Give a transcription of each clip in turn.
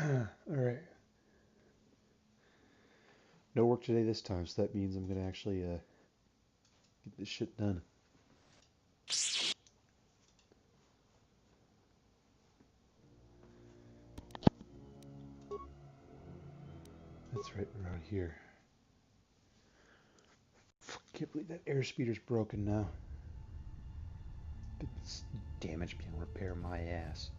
Alright. No work today this time, so that means I'm gonna actually get this shit done. That's right, around here. Can't believe that airspeeder's broken now. It's damage being repair my ass.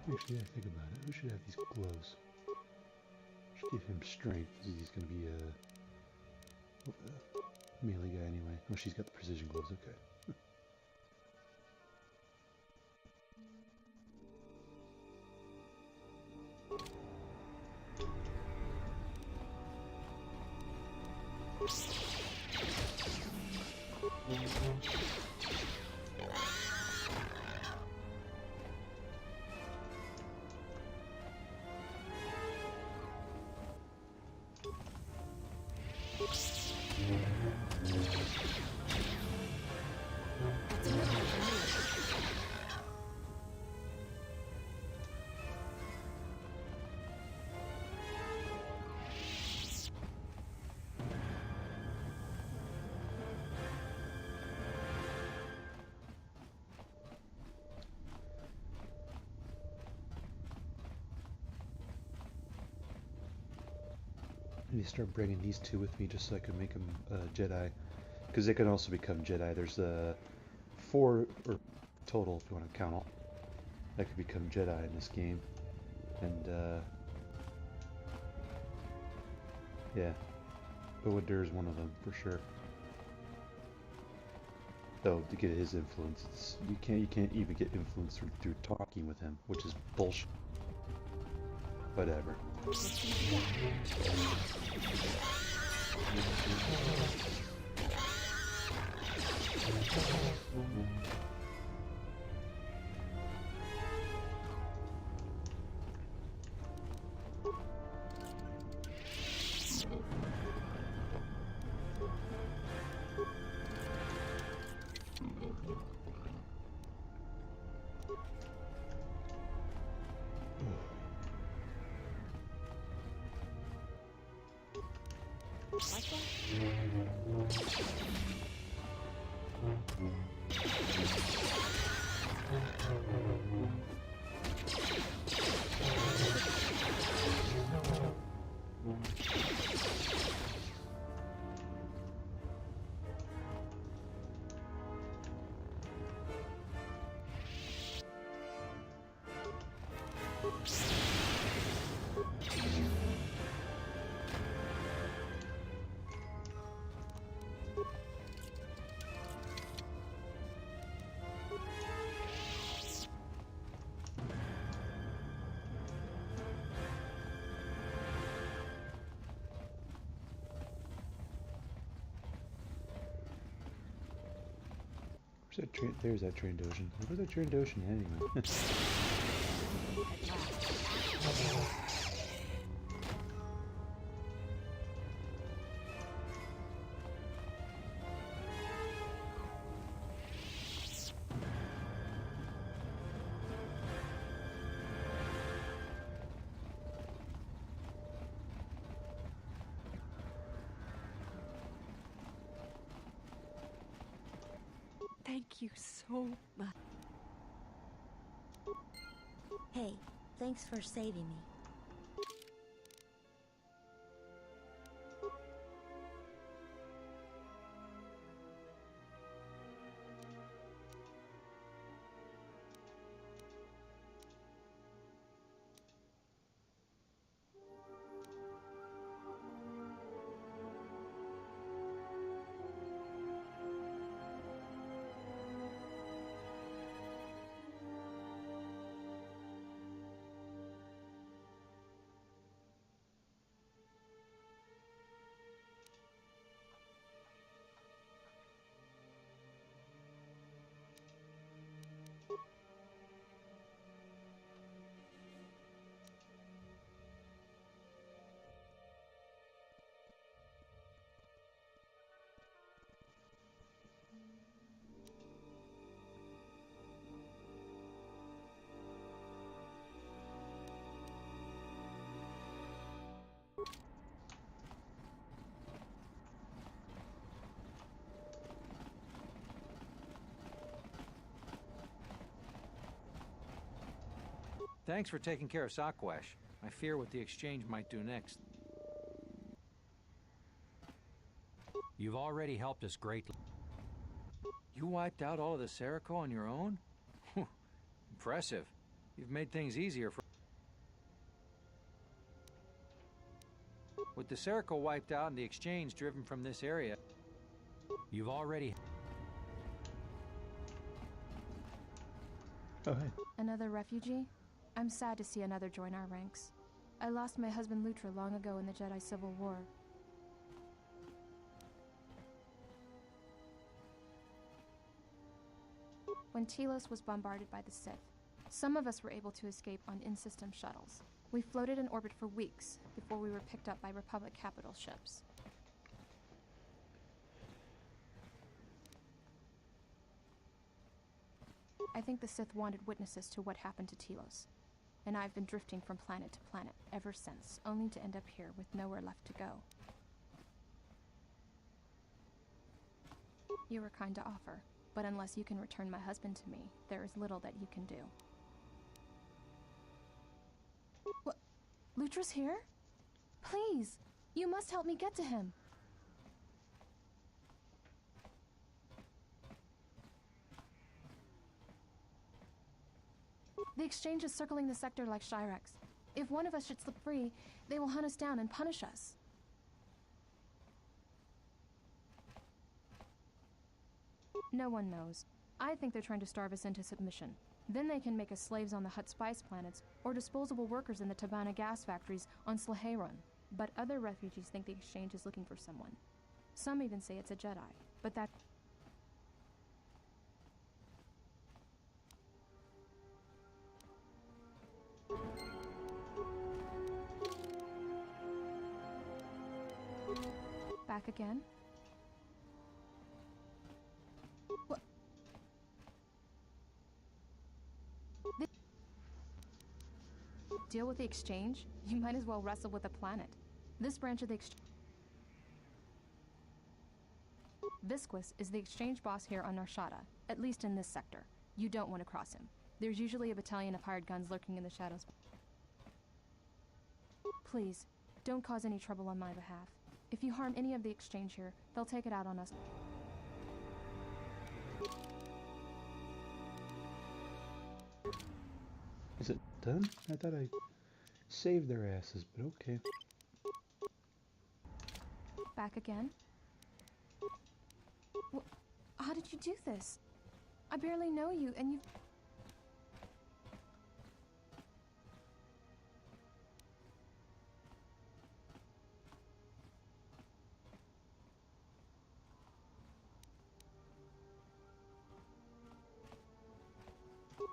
Actually, I think about it. Who should have these gloves? Should give him strength. He's going to be a melee guy anyway. Oh, she's got the precision gloves. Okay. I need to start bringing these two with me just so I can make them Jedi. Because they can also become Jedi. There's 4 or total, if you want to count all, that could become Jedi in this game. And, yeah. Boadur is one of them, for sure. Though, to get his influence, you can't even get influence through talking with him, which is bullshit. Whatever. There's that Trandoshan. Where's that Trandoshan anyway? Thank you so much. Hey, thanks for saving me. Thanks for taking care of Sakwash. I fear what the exchange might do next. You've already helped us greatly. You wiped out all of the Serico on your own? Impressive. You've made things easier for... With the Serico wiped out and the exchange driven from this area, you've already... Oh, hey. Another refugee? I'm sad to see another join our ranks. I lost my husband Lutra long ago in the Jedi Civil War. When Telos was bombarded by the Sith, some of us were able to escape on in-system shuttles. We floated in orbit for weeks before we were picked up by Republic capital ships. I think the Sith wanted witnesses to what happened to Telos, and I've been drifting from planet to planet ever since, only to end up here with nowhere left to go. You were kind to offer, but unless you can return my husband to me, there is little that you can do. What? Lutra's here? Please, you must help me get to him. The exchange is circling the sector like Shyrex. If one of us should slip free, they will hunt us down and punish us. No one knows. I think they're trying to starve us into submission. Then they can make us slaves on the Hutt spice planets, or disposable workers in the Tabana gas factories on Slaheron. But other refugees think the exchange is looking for someone. Some even say it's a Jedi, but that... Back again? What? Deal with the exchange? You might as well wrestle with the planet. This branch of the exchange... Visquis is the exchange boss here on Narshada, at least in this sector. You don't want to cross him. There's usually a battalion of hired guns lurking in the shadows. Please, don't cause any trouble on my behalf. If you harm any of the exchange here, they'll take it out on us. Is it done? I thought I saved their asses, but okay. Back again? How did you do this? I barely know you, and you've...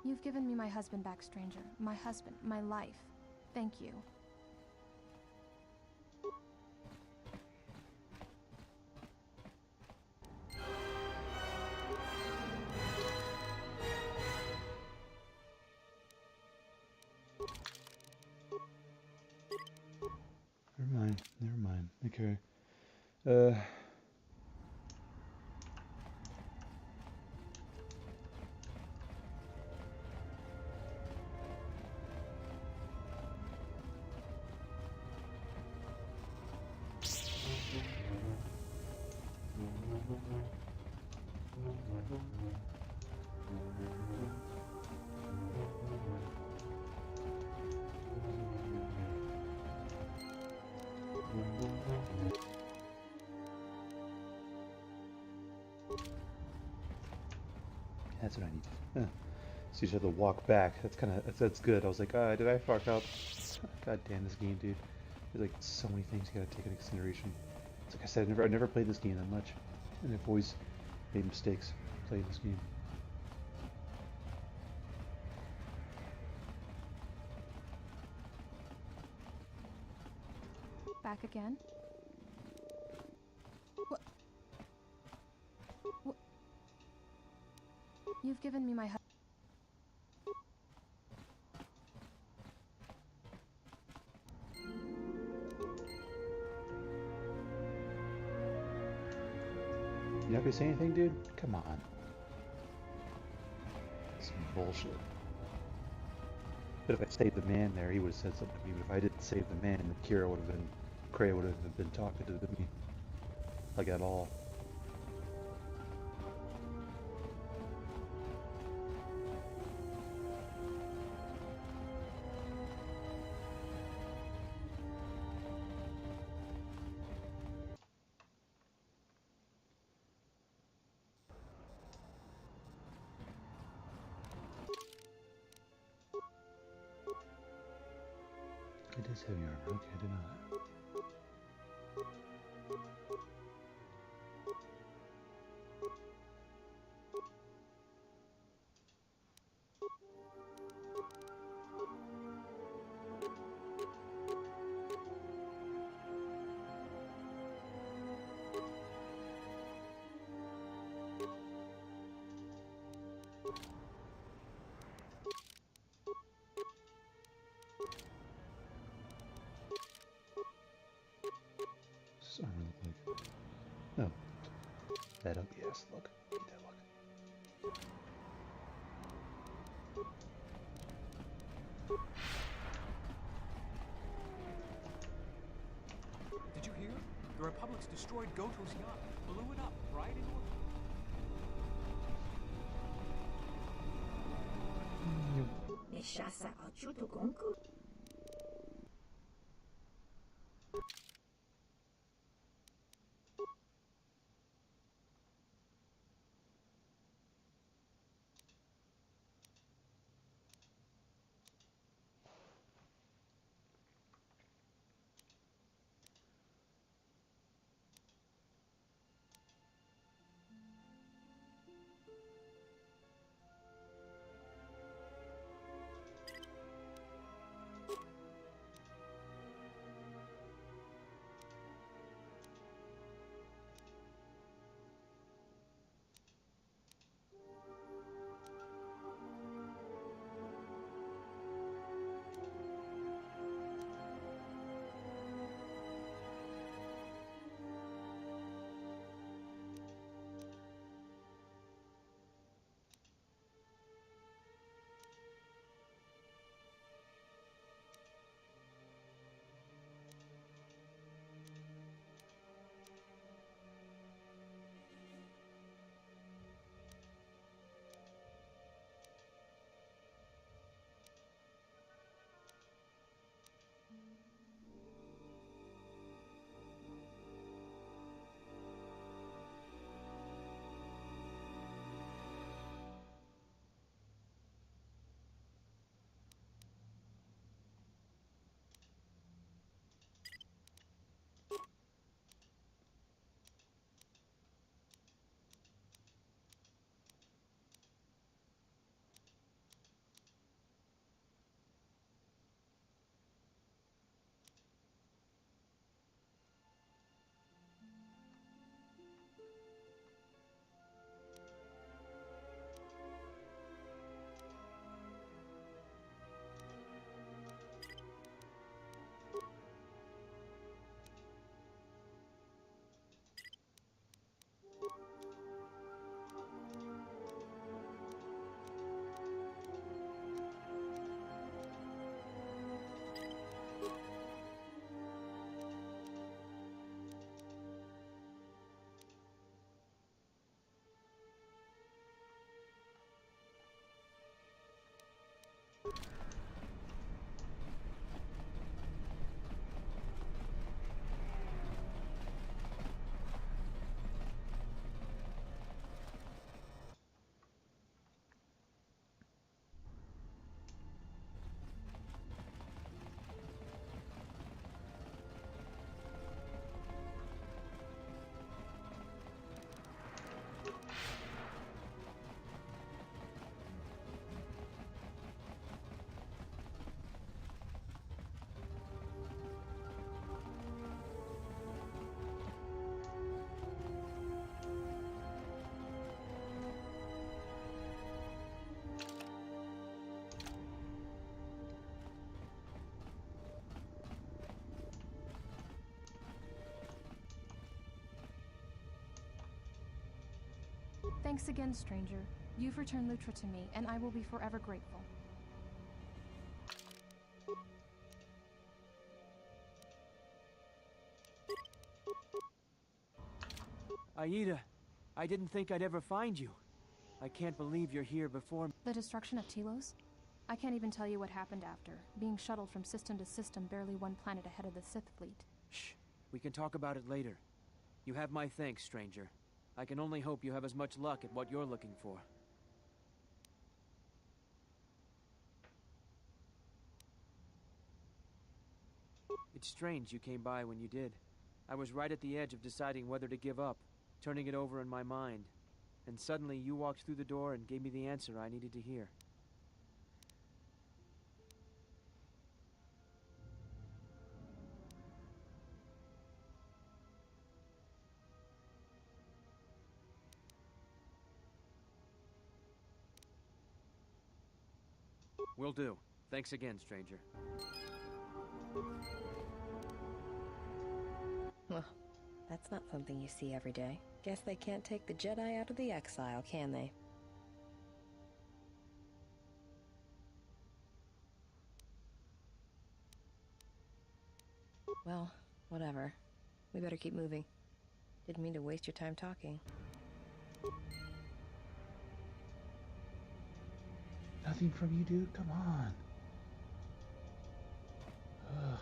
You've given me my husband back, stranger. My husband, my life. Thank you. Never mind. Okay. That's what I need. Huh. So you just have to walk back. That's good. I was like, did I fuck up? God damn this game, dude. There's like so many things you gotta take into consideration. It's like I said, I never played this game that much, and I've always made mistakes playing this game. Back again? What? You've given me my husband. You not gonna say anything, dude? Come on. Some bullshit. But if I saved the man there, he would have said something to me. But if I didn't save the man, then Kira would have been, Kreia would have been talking to me, like at all. It is heavy armor. Okay, I didn't know that. What's this armor look like? No. That ugly ass look. Hate that look. Did you hear? The Republic's destroyed Goto's yacht. Blew it up right in order. Thanks again, stranger. You've returned Lutra to me, and I will be forever grateful. Aida, I didn't think I'd ever find you. I can't believe you're here before me. The destruction of Telos? I can't even tell you what happened after, being shuttled from system to system barely one planet ahead of the Sith fleet. Shh, we can talk about it later. You have my thanks, stranger. I can only hope you have as much luck at what you're looking for. It's strange you came by when you did. I was right at the edge of deciding whether to give up, turning it over in my mind. And suddenly you walked through the door and gave me the answer I needed to hear. Will do. Thanks again, stranger. Well, that's not something you see every day. Guess they can't take the Jedi out of the exile, can they? Well, whatever. We better keep moving. Didn't mean to waste your time talking. Nothing from you, dude? Come on. Ugh.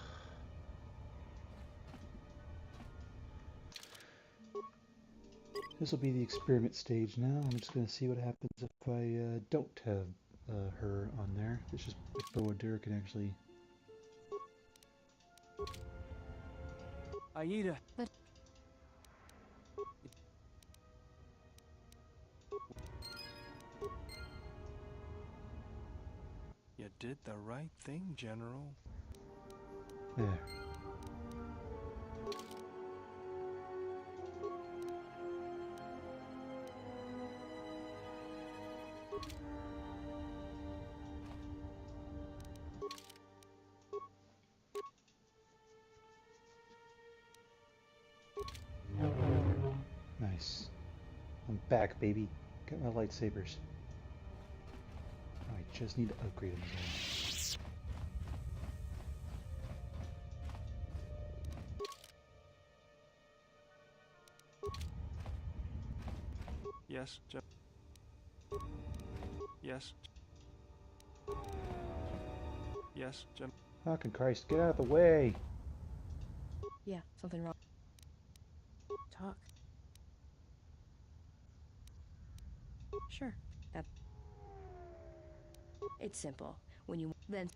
This will be the experiment stage now. I'm just going to see what happens if I don't have her on there. It's just if Bo and Derek can actually... Aida! You did the right thing, General. There. Nice. I'm back, baby. Got my lightsabers. I just need to upgrade them again. Yes, Yes. Yes, Fucking Christ, get out of the way! Yeah, something wrong. Talk. Sure. That. It's simple. When you then.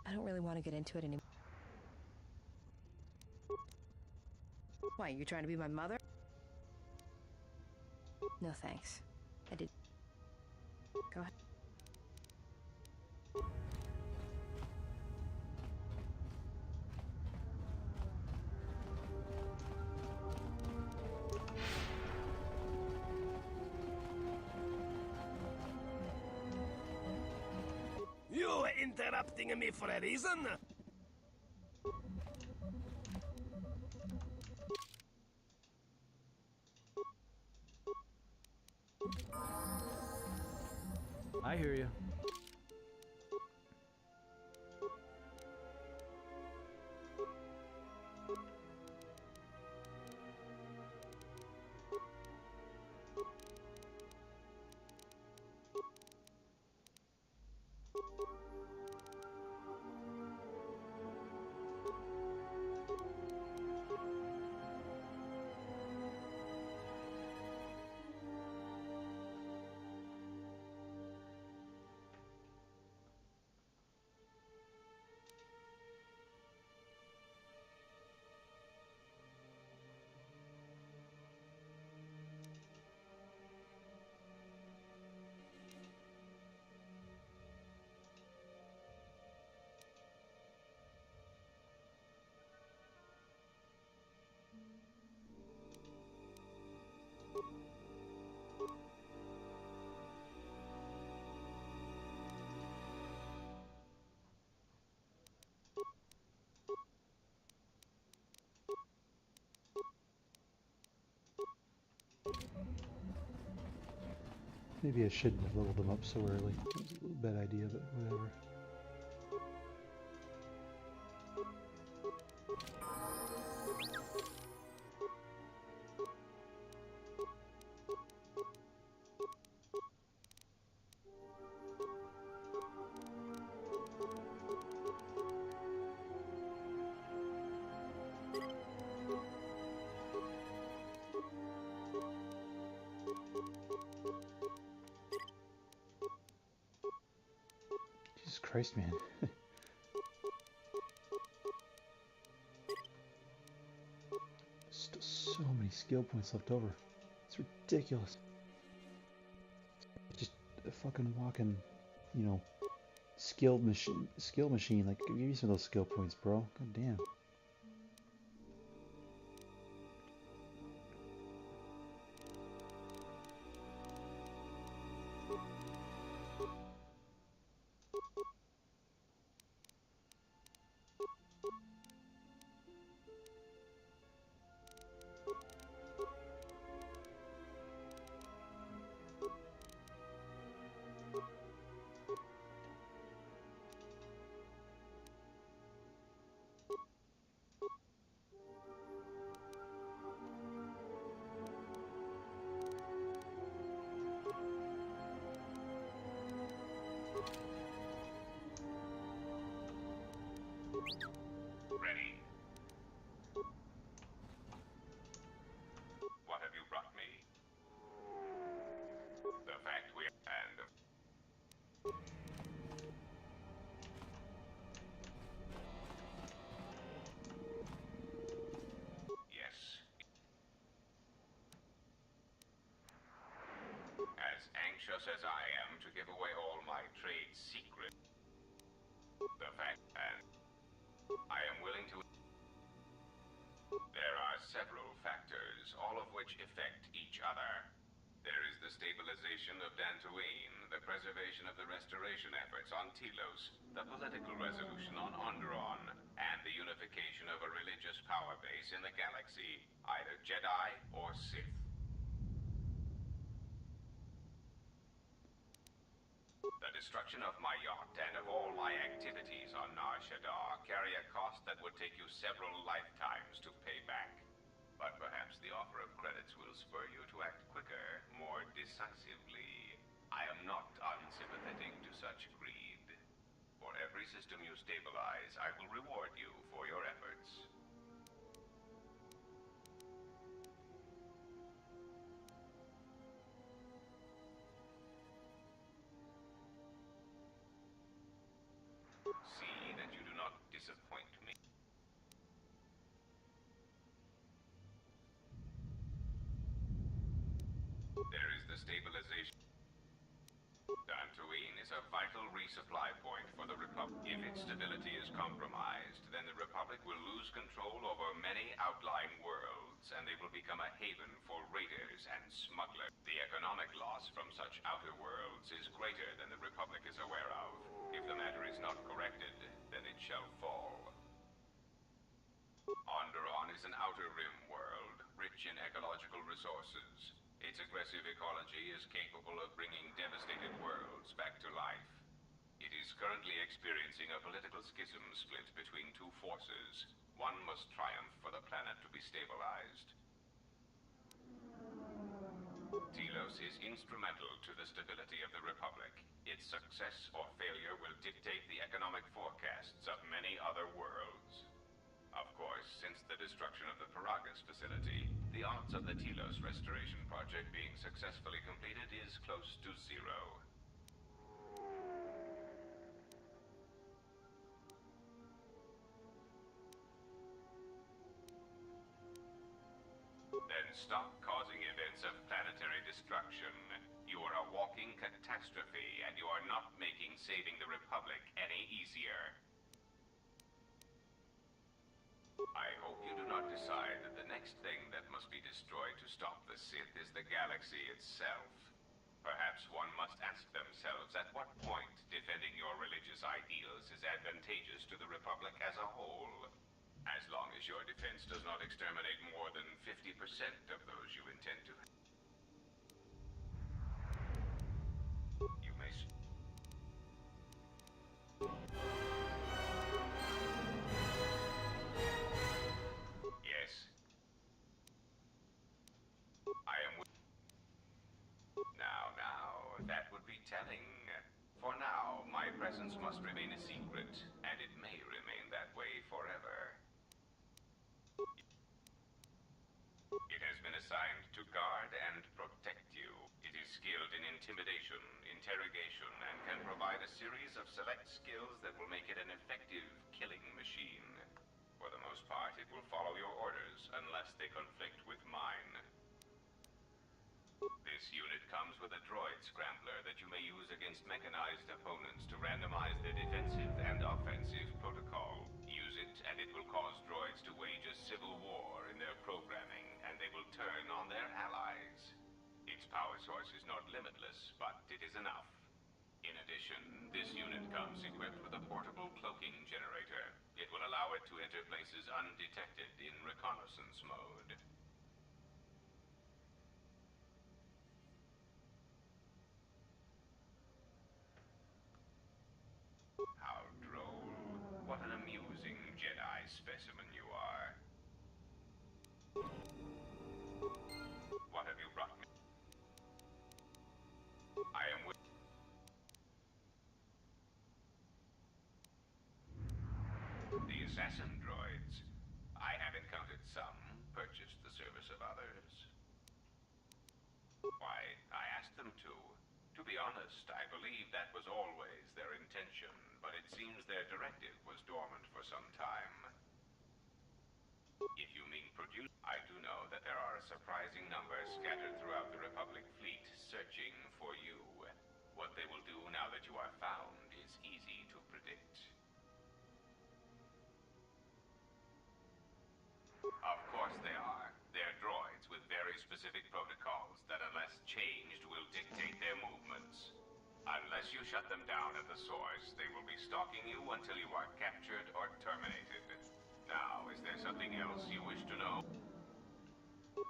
I don't really want to get into it anymore. Why, you trying to be my mother? No thanks. I did. Go ahead. You interrupting me for a reason? I hear you. Maybe I shouldn't have leveled them up so early. It was a little bad idea, but whatever. Jesus Christ, man. Still so many skill points left over. It's ridiculous. Just a fucking walking, you know, skill machine. Like, give me some of those skill points, bro. God damn. Ready. What have you brought me? The fact we and yes. As anxious as I am to give away all my trade secrets, the fact and I am willing to. There are several factors, all of which affect each other. There is the stabilization of Dantooine, the preservation of the restoration efforts on Telos, the political resolution on Onderon, and the unification of a religious power base in the galaxy, either Jedi or Sith. The destruction of my yacht and of all my activities on Nar Shaddaa carry a cost that would take you several lifetimes to pay back. But perhaps the offer of credits will spur you to act quicker, more decisively. I am not unsympathetic to such greed. For every system you stabilize, I will reward you for your efforts. See that you do not disappoint me. There is the stabilization. Dantooine is a vital resupply point for the Republic. If its stability is compromised, then the Republic will lose control over many outlying worlds, and they will become a haven for raiders and smugglers. The economic loss from such outer worlds is greater than the Republic is aware of. If the matter is not corrected, then it shall fall. Onderon is an outer rim world, rich in ecological resources. Its aggressive ecology is capable of bringing devastated worlds back to life. It is currently experiencing a political schism split between two forces. One must triumph for the planet to be stabilized. Telos is instrumental to the stability of the Republic. Its success or failure will dictate the economic forecasts of many other worlds. Of course, since the destruction of the Paragus facility, the odds of the Telos restoration project being successfully completed is close to zero. Then stop causing events of planetary destruction. You are a walking catastrophe, and you are not making saving the Republic any easier. I hope you do not decide that the next thing that must be destroyed to stop the Sith is the galaxy itself. Perhaps one must ask themselves at what point defending your religious ideals is advantageous to the Republic as a whole. As long as your defense does not exterminate more than 50% of those you intend to. must remain a secret, and it may remain that way forever. It has been assigned to guard and protect you. It is skilled in intimidation, interrogation, and can provide a series of select skills that will make it an effective killing machine. For the most part, it will follow your orders unless they conflict with mine. This unit comes with a droid scrambler that you may use against mechanized opponents to randomize their defensive and offensive protocol. Use it, and it will cause droids to wage a civil war in their programming, and they will turn on their allies. Its power source is not limitless, but it is enough. In addition, this unit comes equipped with a portable cloaking generator. It will allow it to enter places undetected in reconnaissance mode. How droll. What an amusing Jedi specimen you are. What have you brought me? I am with the assassin droids. I have encountered some, purchased the service of others. Why, I asked them to. To be honest, I believe that was always their intention, but it seems their directive was dormant for some time. If you mean produce, I do know that there are a surprising number scattered throughout the Republic fleet searching for you. What they will do now that you are found is easy to predict. Of course they are. They're droids with very specific protocols that, unless changed, will dictate their movements. Unless you shut them down at the source, they will be stalking you until you are captured or terminated. Now, is there something else you wish to know?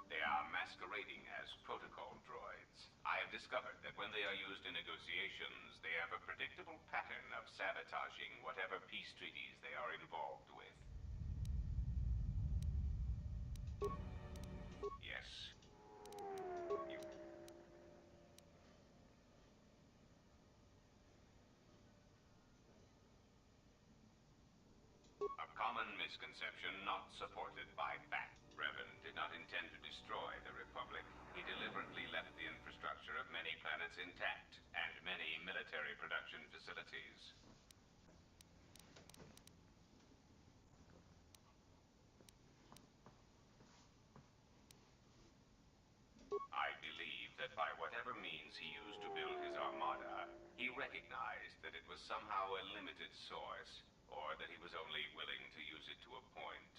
They are masquerading as protocol droids. I have discovered that when they are used in negotiations, they have a predictable pattern of sabotaging whatever peace treaties they are involved with. Yes. A common misconception not supported by fact. Revan did not intend to destroy the Republic. He deliberately left the infrastructure of many planets intact, and many military production facilities. I believe that by whatever means he used to build his armada, he recognized that it was somehow a limited source, or that he was only willing to use it to a point.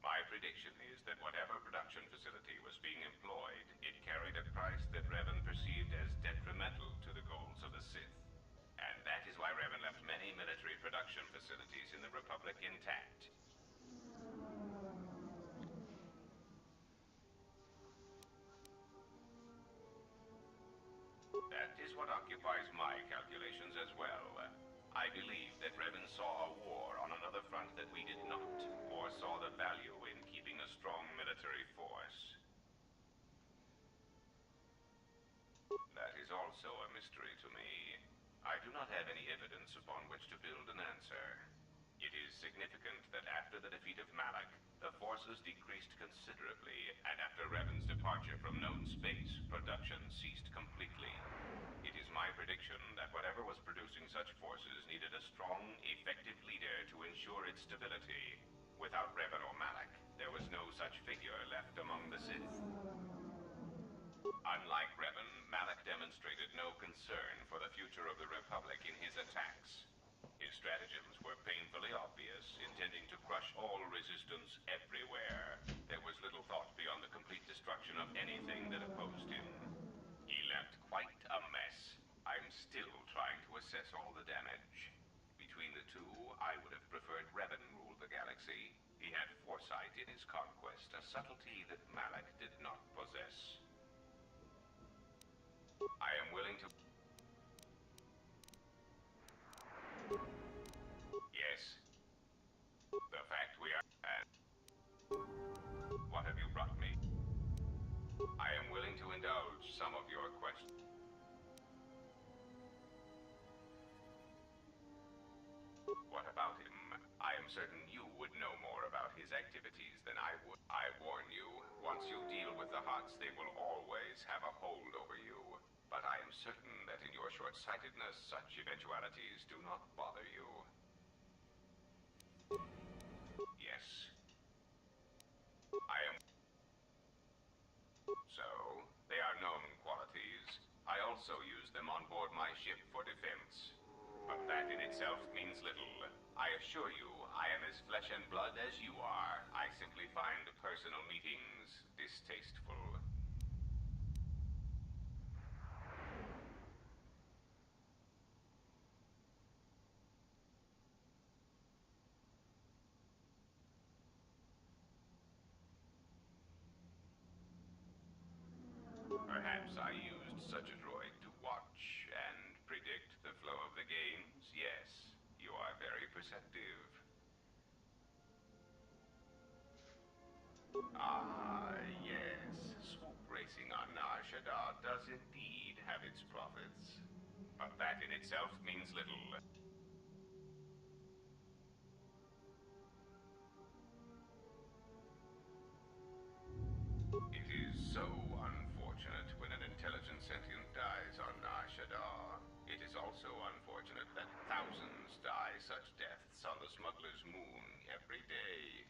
My prediction is that whatever production facility was being employed, it carried a price that Revan perceived as detrimental to the goals of the Sith. And that is why Revan left many military production facilities in the Republic intact. That is what occupies my calculations as well. I believe that Revan saw a war on another front that we did not, or saw the value in keeping a strong military force. That is also a mystery to me. I do not have any evidence upon which to build an answer. It is significant that after the defeat of Malak, the forces decreased considerably, and after Revan's departure from known space, production ceased completely. It is my prediction that whatever was producing such forces needed a strong, effective leader to ensure its stability. Without Revan or Malak, there was no such figure left among the Sith. Unlike Revan, Malak demonstrated no concern for the future of the Republic in his attacks. His stratagems were painfully obvious, intending to crush all resistance everywhere. There was little thought beyond the complete destruction of anything that opposed him. He left quite a mess. I'm still trying to assess all the damage. Between the two, I would have preferred Revan rule the galaxy. He had foresight in his conquest, a subtlety that Malak did not possess. I am willing to... Yes. The fact we are... What have you brought me? I am willing to indulge some of your questions. What about him? I am certain you would know more about his activities than I would. I warn you, once you deal with the Huts, they will always have a hold over you. But I am certain that in your short-sightedness, such eventualities do not bother you. Yes. I am... So, they are known qualities. I also use them on board my ship for defense. But that in itself means little. I assure you, I am as flesh and blood as you are. I simply find personal meetings distasteful. Perhaps I used such a droid to watch and predict the flow of the games. Yes, you are very perceptive. Ah, yes. Swoop racing on Nar Shaddaa does indeed have its profits. But that in itself means little. It is so unfortunate when an intelligent sentient dies on Nar Shaddaa. It is also unfortunate that thousands die such deaths on the smuggler's moon every day.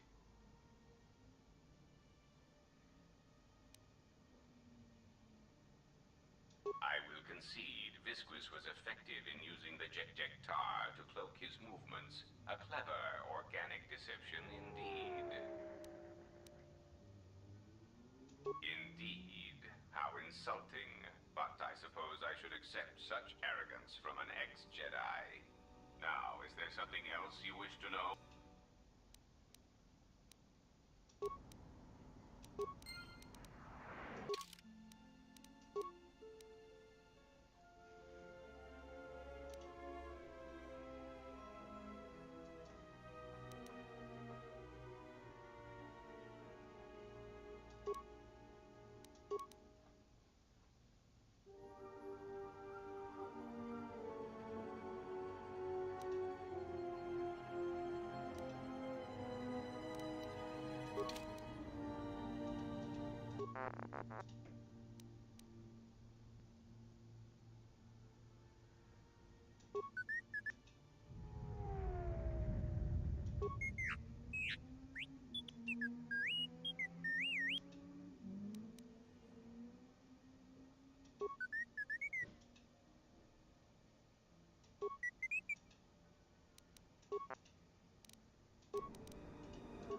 I will concede Visquis was effective in using the Jektar to cloak his movements. A clever, organic deception indeed. Indeed. How insulting. But I suppose I should accept such arrogance from an ex-Jedi. Now, is there something else you wish to know?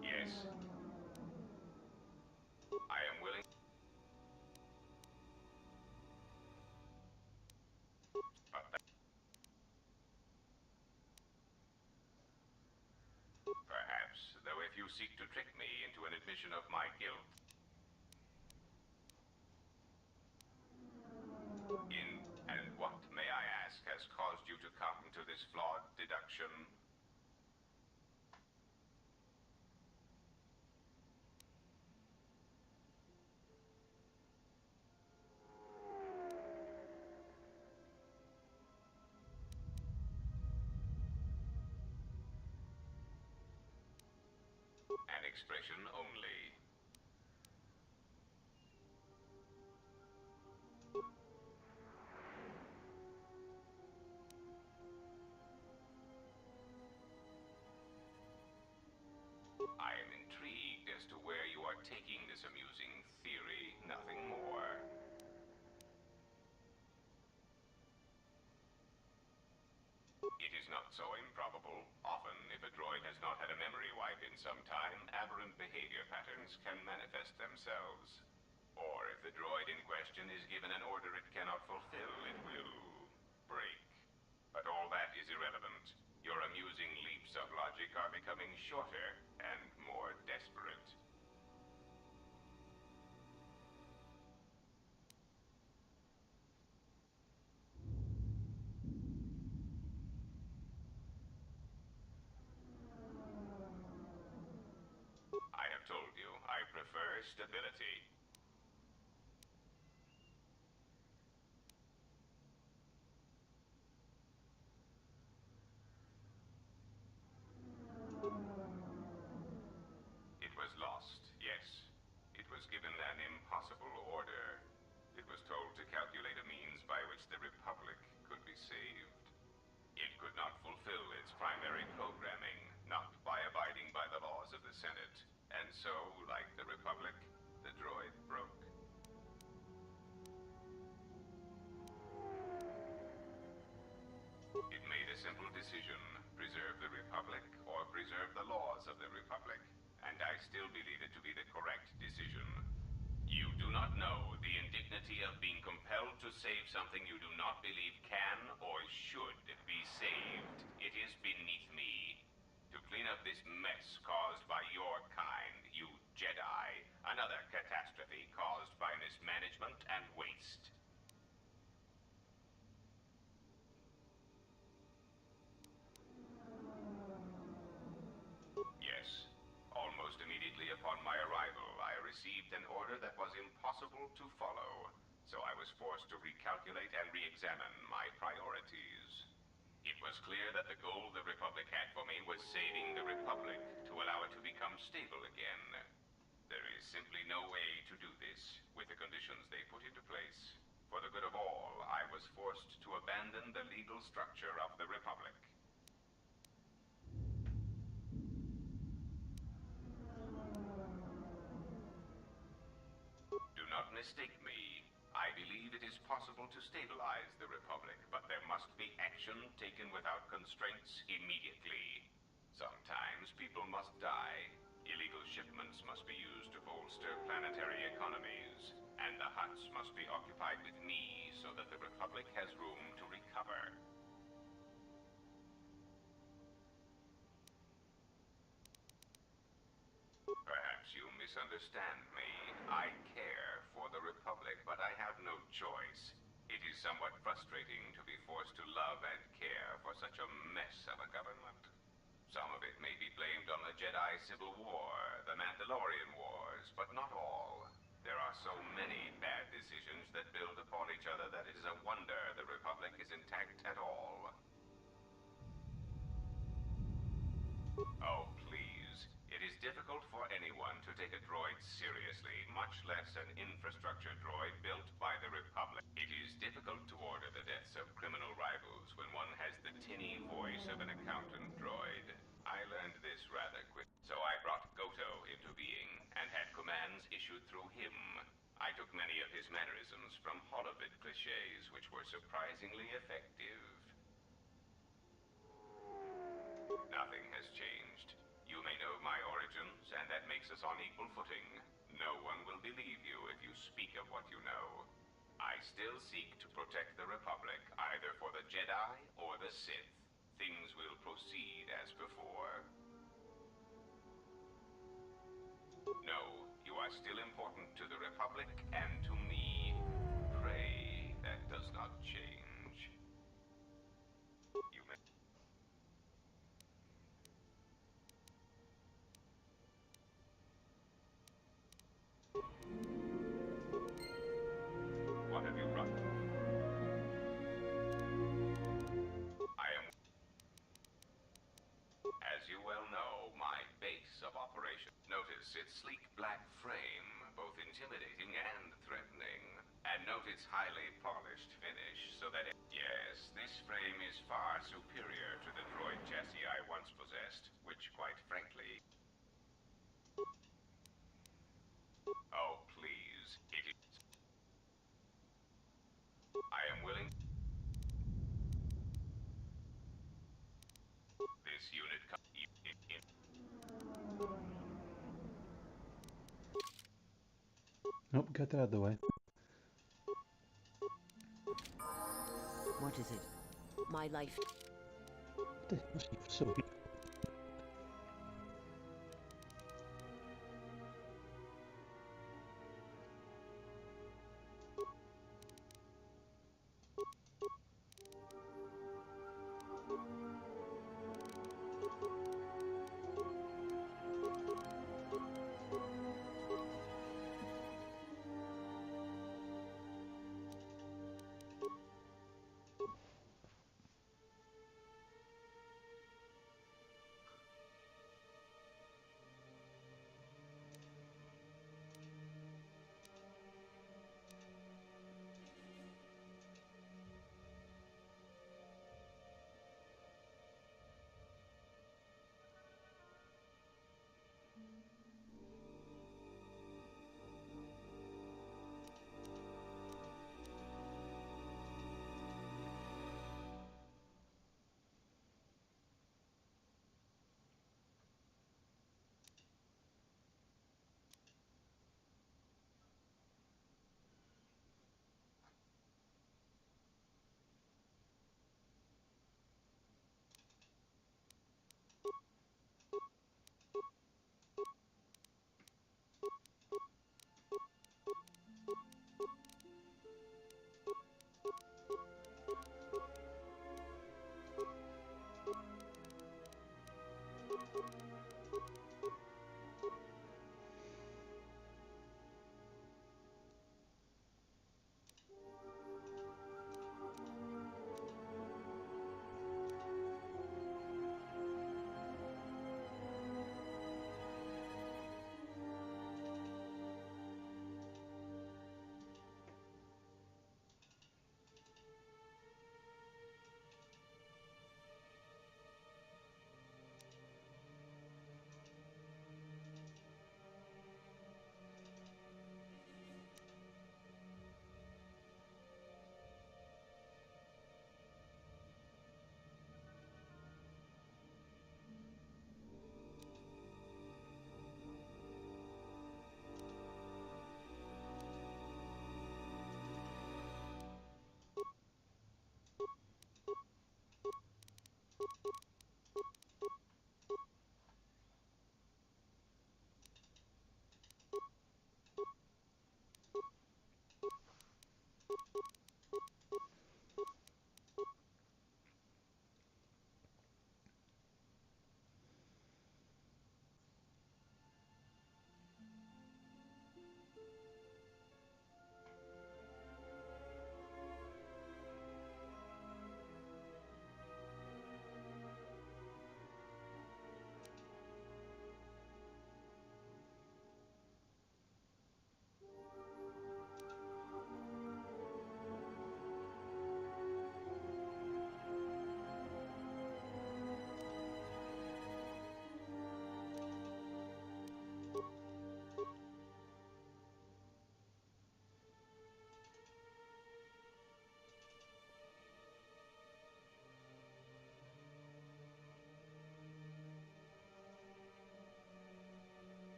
Yes. I am willing. But that... Perhaps, though if you seek to trick me into an admission of my guilt... And what, may I ask, has caused you to come to this flawed deduction? An expression only. I am intrigued as to where you are taking this amusing theory, nothing more. It is not so improbable. Often, if a droid has not had a memory wipe in some time, aberrant behavior patterns can manifest themselves. Or if the droid in question is given an order it cannot fulfill, it will... break. But all that is irrelevant. Your amusing leaps of logic are becoming shorter and more desperate. I have told you, I prefer stability. the Senate. And so, like the Republic, the droid broke. It made a simple decision: preserve the Republic or preserve the laws of the Republic. And I still believe it to be the correct decision. You do not know the indignity of being compelled to save something you do not believe can or should be saved. It is beneath me to clean up this mess caused by your kind, you Jedi. Another catastrophe caused by mismanagement and waste. Yes. Almost immediately upon my arrival, I received an order that was impossible to follow. So I was forced to recalculate and re-examine my priorities. It was clear that the goal the Republic had for me was saving the Republic to allow it to become stable again. There is simply no way to do this with the conditions they put into place. For the good of all, I was forced to abandon the legal structure of the Republic. Do not mistake me. I believe it is possible to stabilize the Republic, but there must be action taken without constraints immediately. Sometimes people must die. Illegal shipments must be used to bolster planetary economies. And the huts must be occupied with me so that the Republic has room to recover. Perhaps you misunderstand me. I care for the Republic, but I have no choice. It is somewhat frustrating to be forced to love and care for such a mess of a government. Some of it may be blamed on the Jedi Civil War, the Mandalorian Wars, but not all. There are so many bad decisions that build upon each other that it is a wonder the Republic is intact at all. Oh, please. It is difficult for anyone to take a droid seriously, much less an infrastructure droid built by the Republic. It is difficult to order the deaths of criminal rivals when one has the tinny voice of an accountant droid. I learned this rather quick, so I brought Goto into being and had commands issued through him. I took many of his mannerisms from Hollywood cliches, which were surprisingly effective. Nothing has changed. You may know my origins, and that makes us on equal footing. No one will believe you if you speak of what you know. I still seek to protect the Republic, either for the Jedi or the Sith. Things will proceed as before. No, you are still important to the Republic and to me. Pray that does not change. You may... What have you brought? I am... As you well know, my base of operation. Notice its sleek black frame, both intimidating and threatening. And note its highly polished finish, so that yes, this frame is far superior to the droid chassis I once possessed, which quite frankly... Oh, please, it is... I am willing... This unit... Nope, got that out of the way. What is it? My life. This must be so...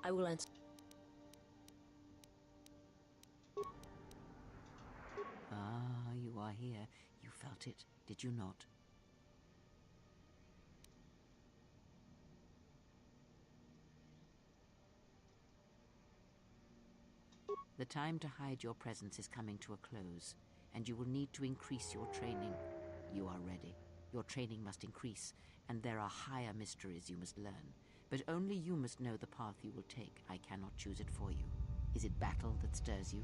I will answer. Ah, you are here. You felt it, did you not? The time to hide your presence is coming to a close, and you will need to increase your training. You are ready. Your training must increase, and there are higher mysteries you must learn. But only you must know the path you will take. I cannot choose it for you. Is it battle that stirs you?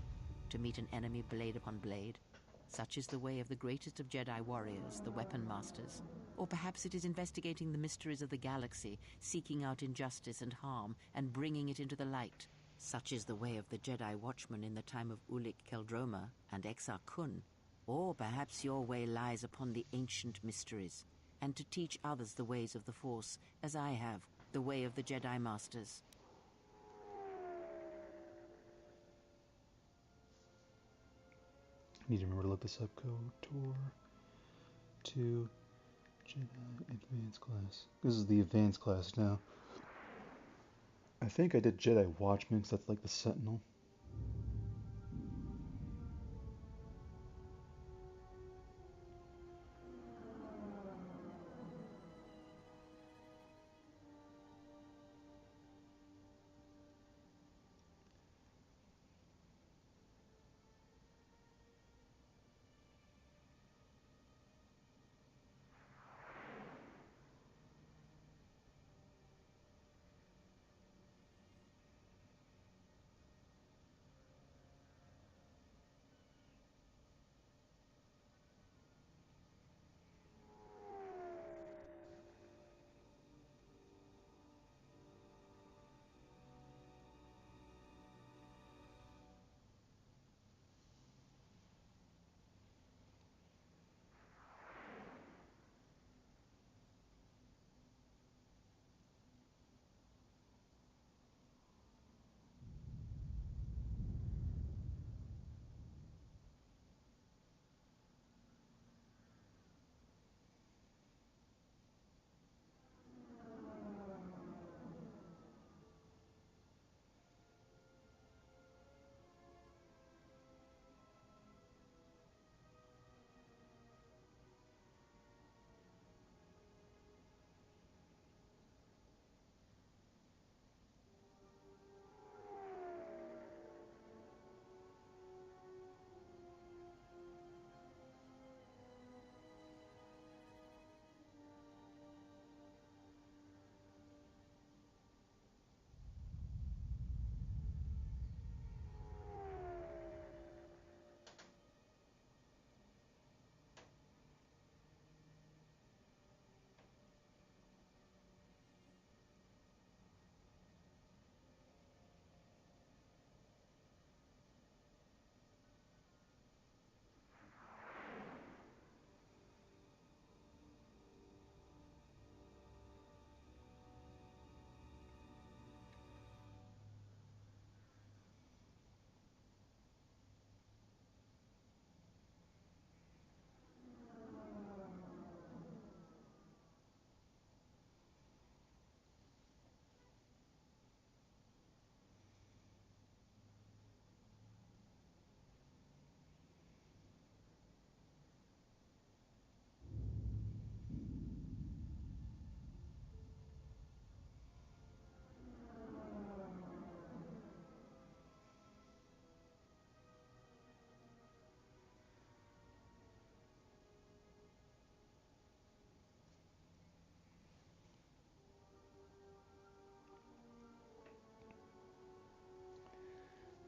To meet an enemy blade upon blade? Such is the way of the greatest of Jedi warriors, the weapon masters. Or perhaps it is investigating the mysteries of the galaxy, seeking out injustice and harm, and bringing it into the light. Such is the way of the Jedi Watchman in the time of Ulic Qel-Droma and Exar Kun. Or perhaps your way lies upon the ancient mysteries, and to teach others the ways of the Force, as I have, the way of the Jedi Masters. I need to remember to look this up. KOTOR 2 Jedi Advanced Class. This is the Advanced class now. I think I did Jedi Watchman because that's like the Sentinel.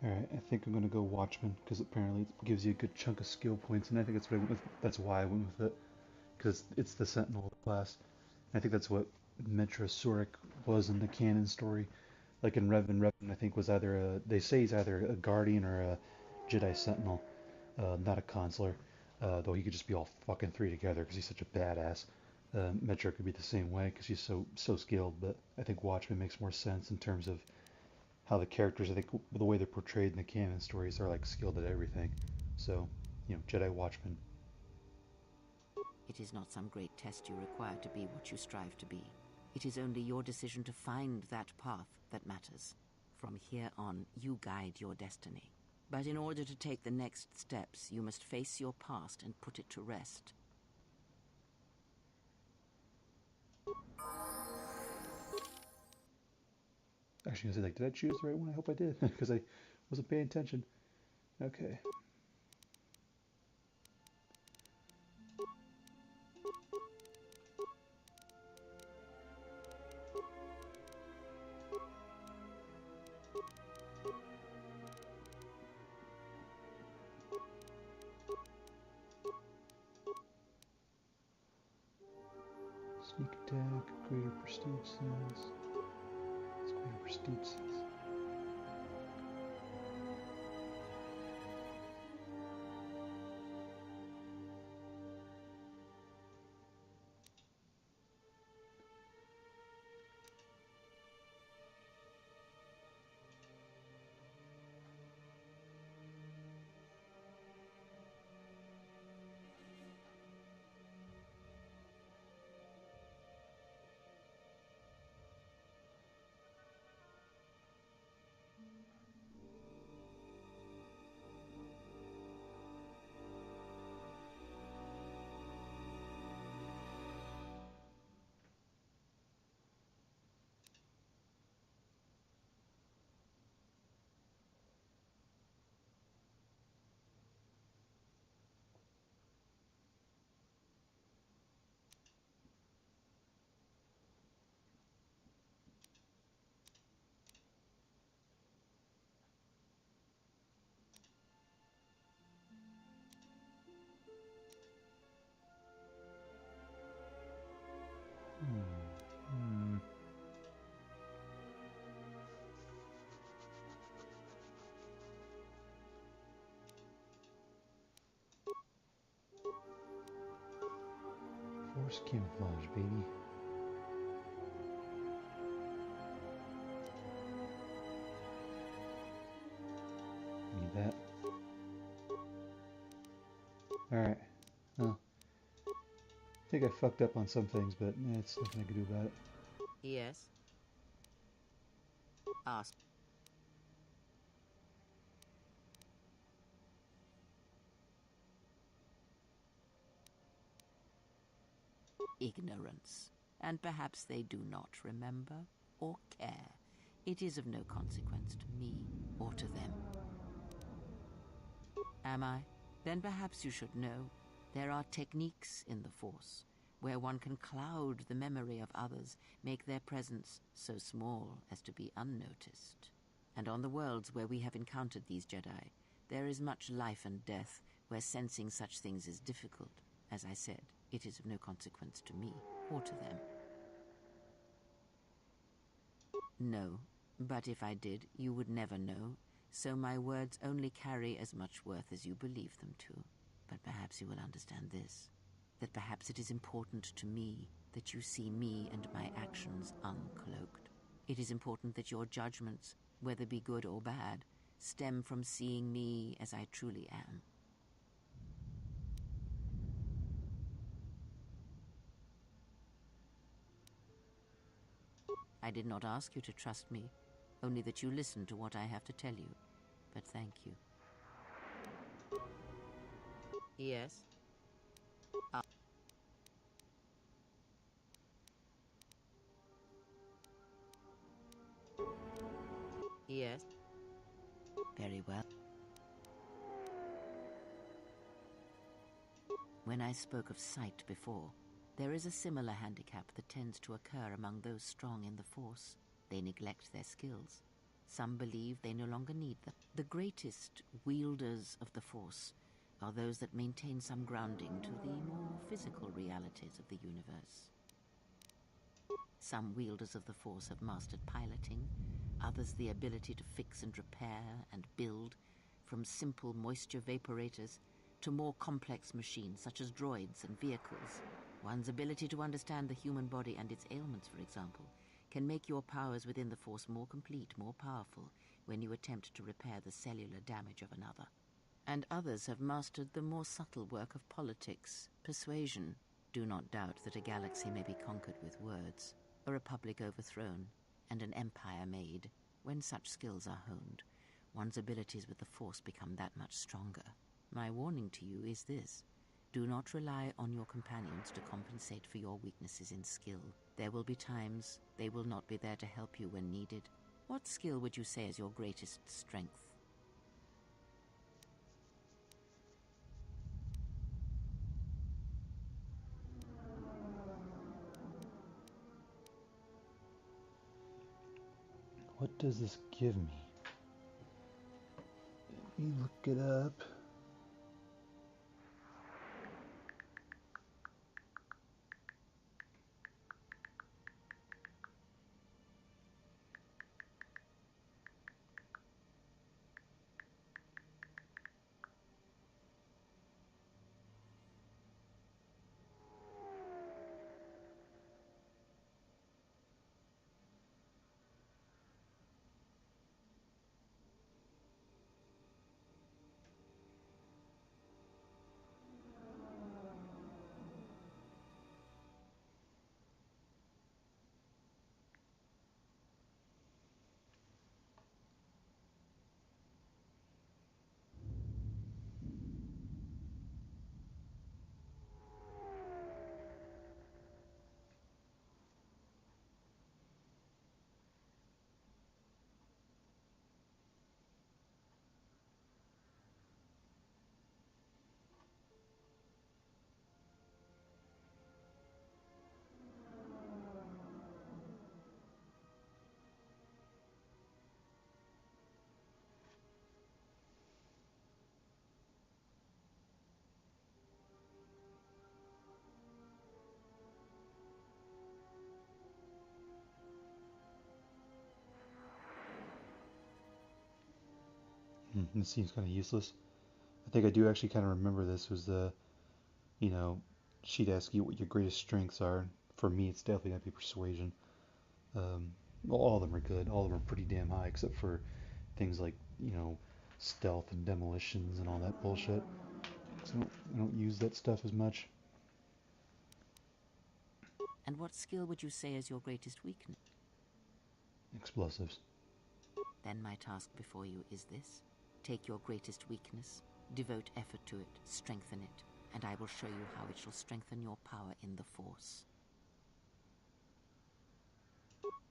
Alright, I think I'm gonna go Watchman, because apparently it gives you a good chunk of skill points, and I think that's what I went with. That's why I went with it, because it's the Sentinel class. I think that's what Metra Surik was in the canon story. Like in Revan, I think was either they say he's either a Guardian or a Jedi Sentinel, not a Consular. Though he could just be all fucking three together because he's such a badass. Metra could be the same way because he's so skilled, but I think Watchman makes more sense in terms of how the characters, I think the way they're portrayed in the canon stories, are like skilled at everything. So, Jedi Watchman. It is not some great test you require to be what you strive to be. It is only your decision to find that path that matters. From here on, you guide your destiny. But in order to take the next steps, you must face your past and put it to rest. Actually, I was like, did I choose the right one? I hope I did, because I wasn't paying attention. Okay. Sneak attack, greater prestige sense. It's greater prestige sense. Force camouflage, baby. Need that. Alright. Well, I think I fucked up on some things, but it's nothing I can do about it. Yes? Ask. Ignorance. And perhaps they do not remember or care. It is of no consequence to me or to them. Am I? Then perhaps you should know there are techniques in the Force where one can cloud the memory of others, make their presence so small as to be unnoticed. And on the worlds where we have encountered these Jedi, there is much life and death where sensing such things is difficult. As I said, it is of no consequence to me or to them. No, but if I did, you would never know, so my words only carry as much worth as you believe them to. But perhaps you will understand this, that perhaps it is important to me that you see me and my actions uncloaked. It is important that your judgments, whether be good or bad, stem from seeing me as I truly am. I did not ask you to trust me, only that you listen to what I have to tell you. But thank you. Yes? Yes? Very well. When I spoke of sight before, there is a similar handicap that tends to occur among those strong in the Force. They neglect their skills. Some believe they no longer need them. The greatest wielders of the Force are those that maintain some grounding to the more physical realities of the universe. Some wielders of the Force have mastered piloting, others the ability to fix and repair and build, from simple moisture vaporators to more complex machines such as droids and vehicles. One's ability to understand the human body and its ailments, for example, can make your powers within the Force more complete, more powerful, when you attempt to repair the cellular damage of another. And others have mastered the more subtle work of politics, persuasion. Do not doubt that a galaxy may be conquered with words, a republic overthrown, and an empire made, When such skills are honed, one's abilities with the Force become that much stronger. My warning to you is this. Do not rely on your companions to compensate for your weaknesses in skill. There will be times they will not be there to help you when needed. What skill would you say is your greatest strength? What does this give me? Let me look it up. This seems kind of useless. I think I do actually kind of remember this was the, you know, she'd ask you what your greatest strengths are. For me, it's definitely going to be persuasion. Well, all of them are good. All of them are pretty damn high, except for things like, you know, stealth and demolitions and all that bullshit. So I don't use that stuff as much. And what skill would you say is your greatest weakness? Explosives. Then my task before you is this. Take your greatest weakness, devote effort to it, strengthen it, and I will show you how it shall strengthen your power in the Force.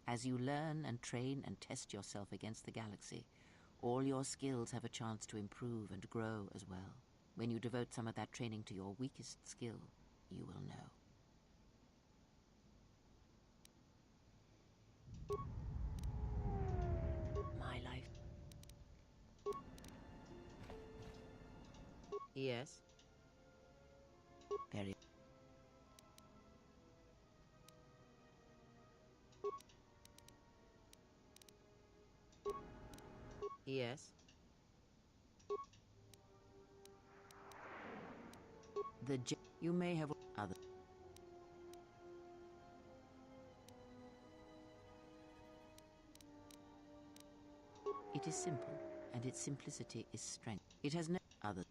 As you learn and train and test yourself against the galaxy, all your skills have a chance to improve and grow as well. When you devote some of that training to your weakest skill, you will know. My life. Yes. Very. Yes. You may have other. It is simple, and its simplicity is strength. It has no other.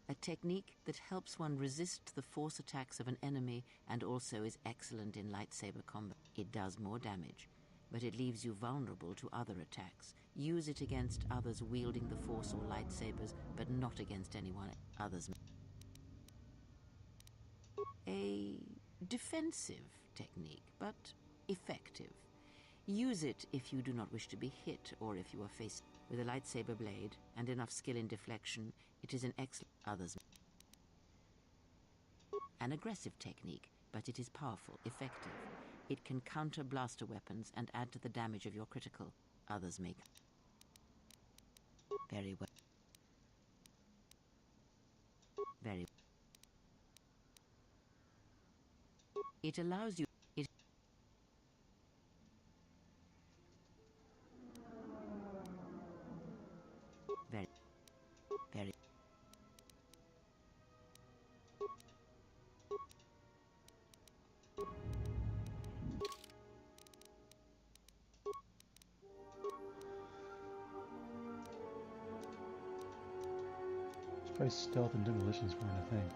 A technique that helps one resist the force attacks of an enemy and also is excellent in lightsaber combat. It does more damage, but it leaves you vulnerable to other attacks. Use it against others wielding the force or lightsabers, but not against anyone others. A defensive technique, but effective. Use it if you do not wish to be hit or if you are faced with a lightsaber blade and enough skill in deflection. It is an excellent others. An aggressive technique, but it is powerful, effective. It can counter blaster weapons and add to the damage of your critical. Others make very well. Very. It allows you. It. Very. Very. Probably stealth and demolitions weren't a thing.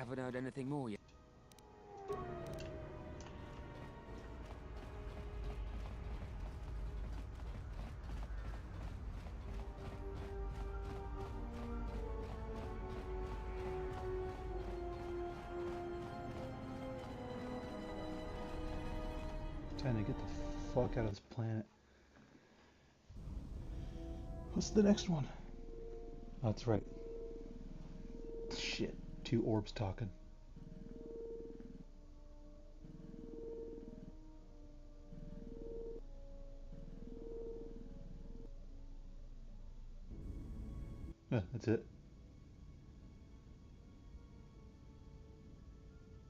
Haven't heard anything more yet. Time to get the fuck out of this planet. What's the next one? Oh, that's right. Shit. 2 orbs talking. That's it.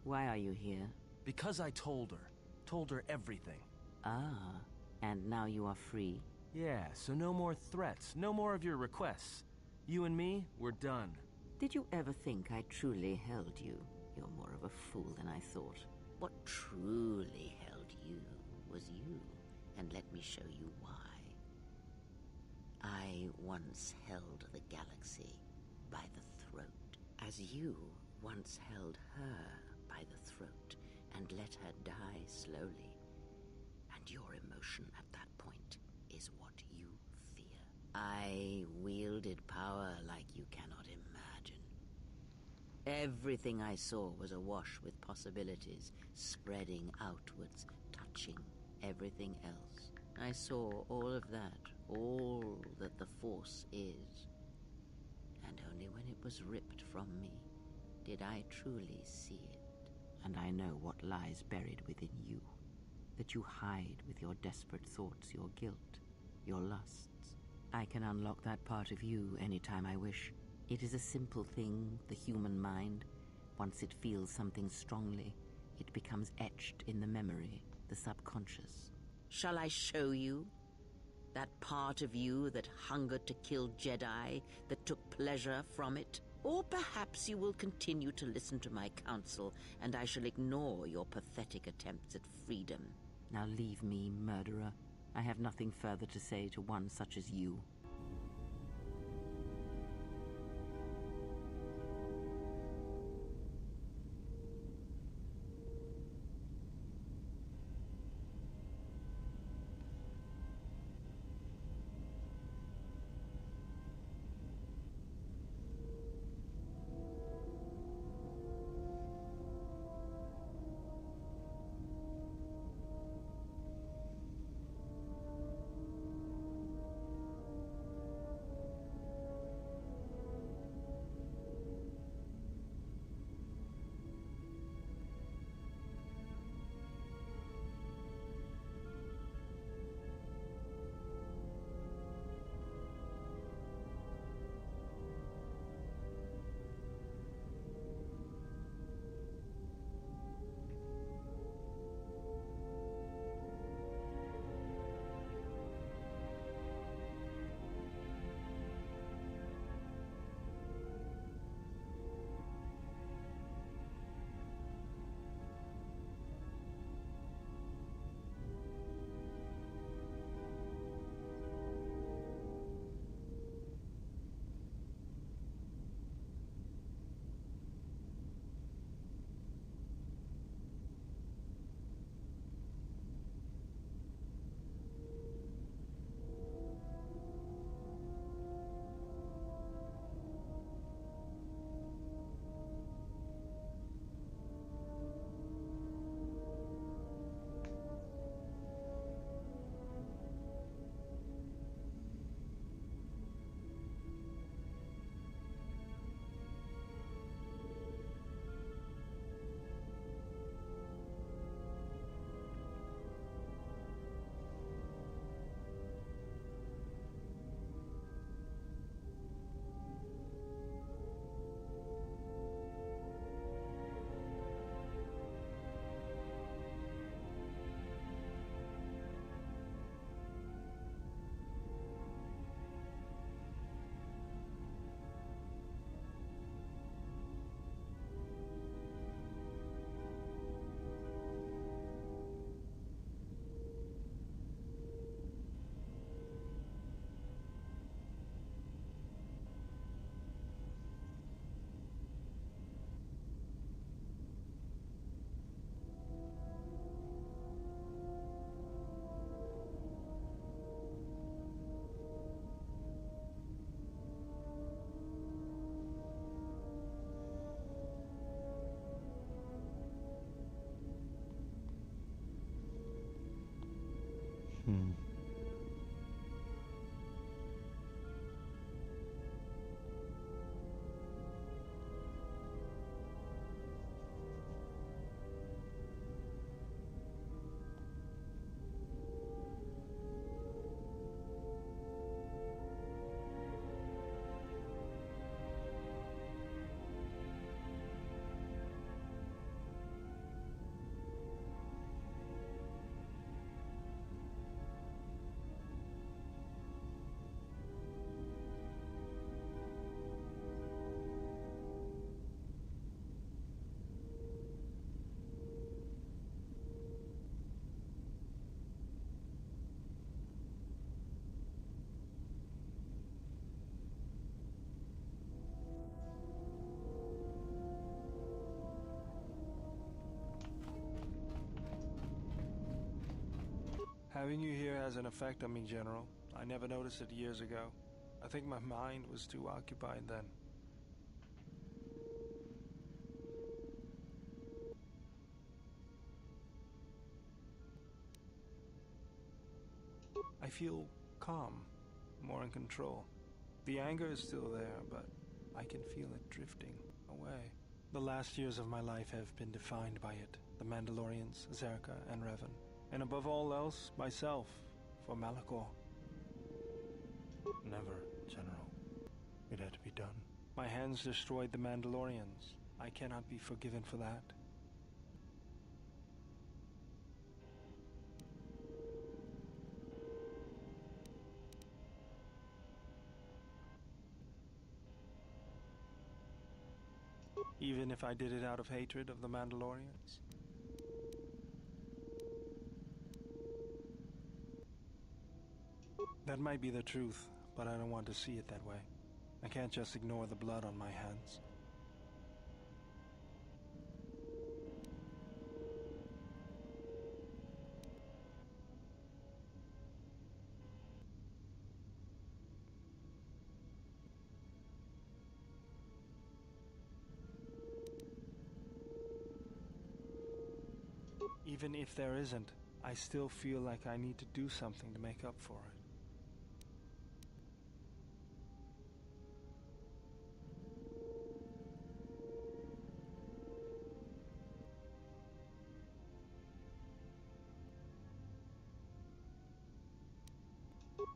Why are you here? Because I told her. Told her everything. Ah, and now you are free? Yeah, so no more threats, no more of your requests. You and me, we're done. Did you ever think I truly held you? You're more of a fool than I thought. What truly held you was you, and let me show you why. I once held the galaxy by the throat, as you once held her by the throat and let her die slowly. And your emotion at that point is what you fear. I wielded power like you cannot imagine. Everything I saw was awash with possibilities, spreading outwards, touching everything else. I saw all of that, all that the Force is. And only when it was ripped from me did I truly see it. And I know what lies buried within you, that you hide with your desperate thoughts, your guilt, your lusts. I can unlock that part of you anytime I wish. It is a simple thing, the human mind. Once it feels something strongly, it becomes etched in the memory, the subconscious. Shall I show you? That part of you that hungered to kill Jedi, that took pleasure from it? Or perhaps you will continue to listen to my counsel, and I shall ignore your pathetic attempts at freedom. Now leave me, murderer. I have nothing further to say to one such as you. Having you here has an effect on me, General. I never noticed it years ago. I think my mind was too occupied then. I feel calm, more in control. The anger is still there, but I can feel it drifting away. The last years of my life have been defined by it. The Mandalorians, Zerka, and Revan. And above all else, myself, for Malachor. Never, General. It had to be done. My hands destroyed the Mandalorians. I cannot be forgiven for that. Even if I did it out of hatred of the Mandalorians? That might be the truth, but I don't want to see it that way. I can't just ignore the blood on my hands. Even if there isn't, I still feel like I need to do something to make up for it.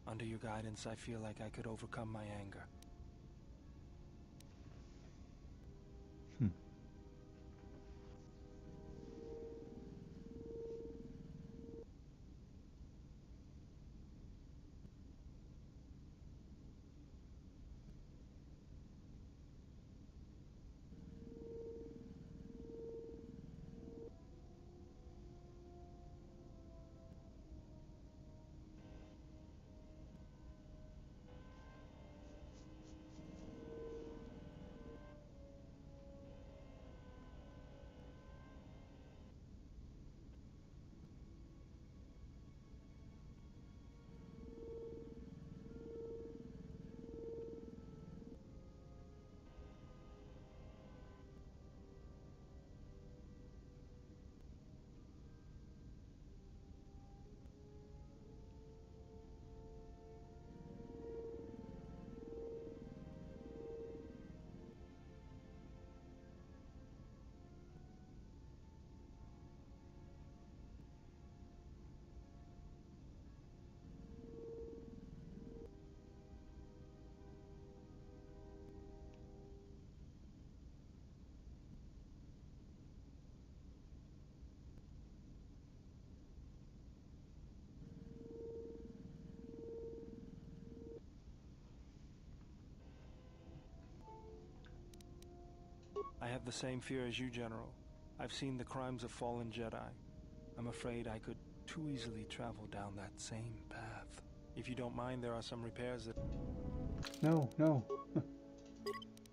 Under your guidance, I feel like I could overcome my anger. I have the same fear as you, General. I've seen the crimes of fallen Jedi. I'm afraid I could too easily travel down that same path. If you don't mind, there are some repairs that... No, no.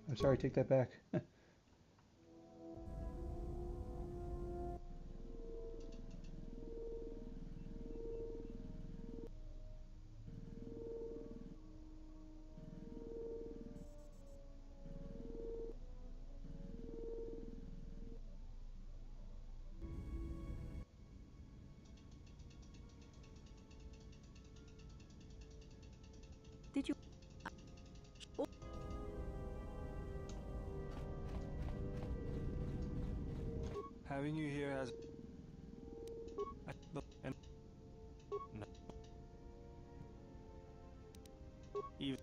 I'm sorry, take that back. Did you... Having you here has... And... No. Even...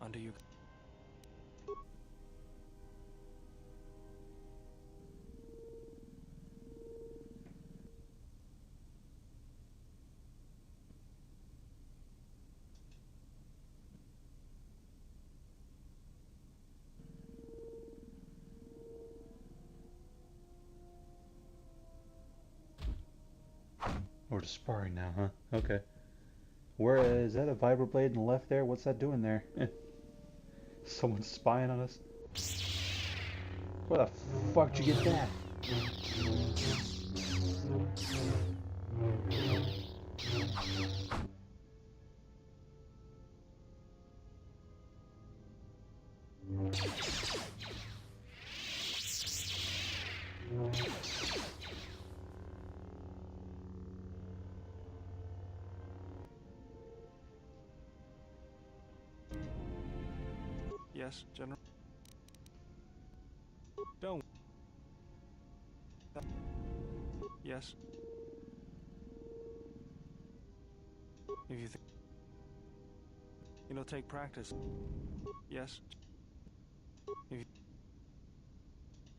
Under you... We're just sparring now, huh? Okay. Where is that a vibroblade in the left there? What's that doing there? Someone's spying on us. Where the fuck did you get that? Yes, General. Don't. Yes. If you think it'll take practice. Yes. If you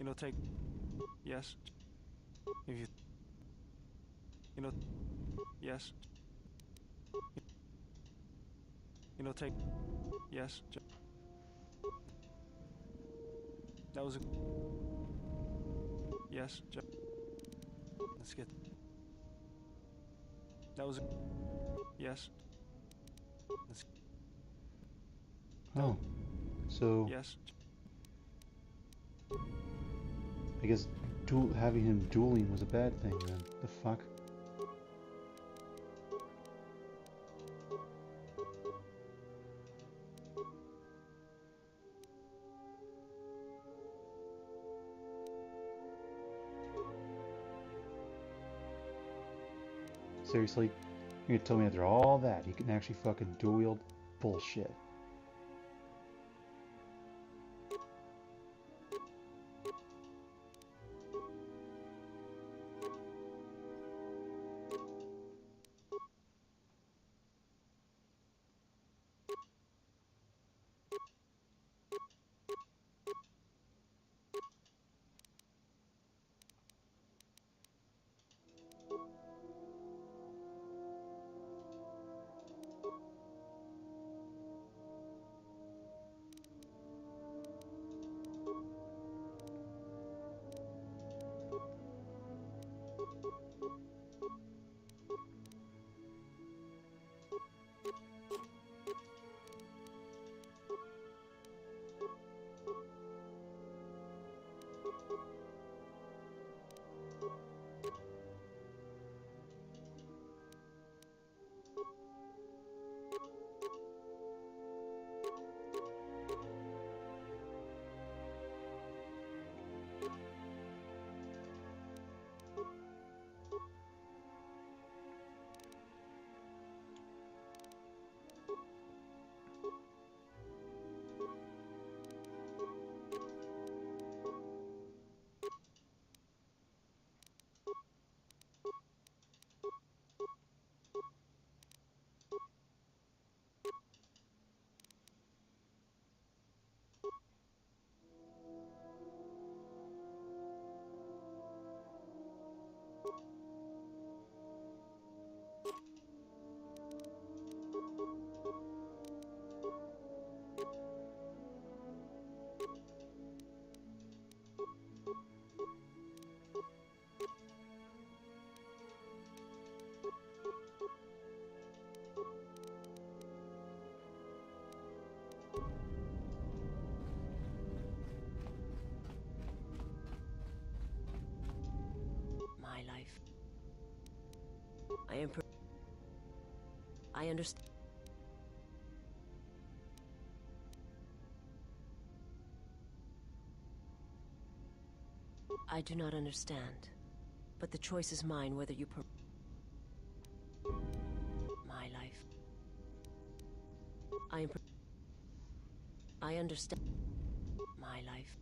it'll take. Yes. If you it'll. Yes. It'll take. Yes. That was a. Yes. Let's get. That was a. Yes. Let's. Oh. So. Yes. I guess having him dueling was a bad thing then. The fuck? Seriously? You're gonna tell me after all that you can actually fucking dual wield? Bullshit. I understand. I do not understand, but the choice is mine whether you my life. I understand my life.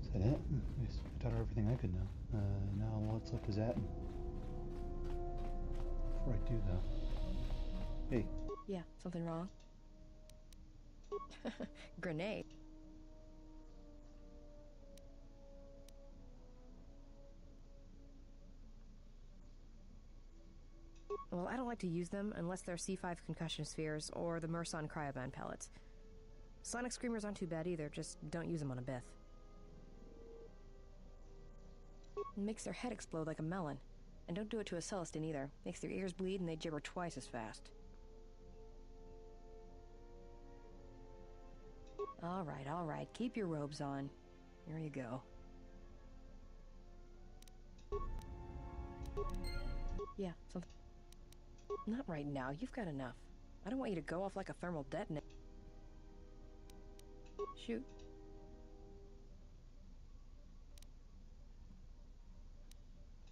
Is that it? I taught her everything I could know. Now what's up is that? Before I do though. Hey. Yeah, something wrong? Grenade. Well, I don't like to use them unless they're C5 concussion spheres or the Merson cryoband pellets. Sonic screamers aren't too bad either, just don't use them on a Bith. It makes their head explode like a melon. And don't do it to a Celestin either. Makes their ears bleed and they gibber twice as fast. All right. Keep your robes on. Here you go. Yeah, something. Not right now. You've got enough. I don't want you to go off like a thermal detonator. Shoot.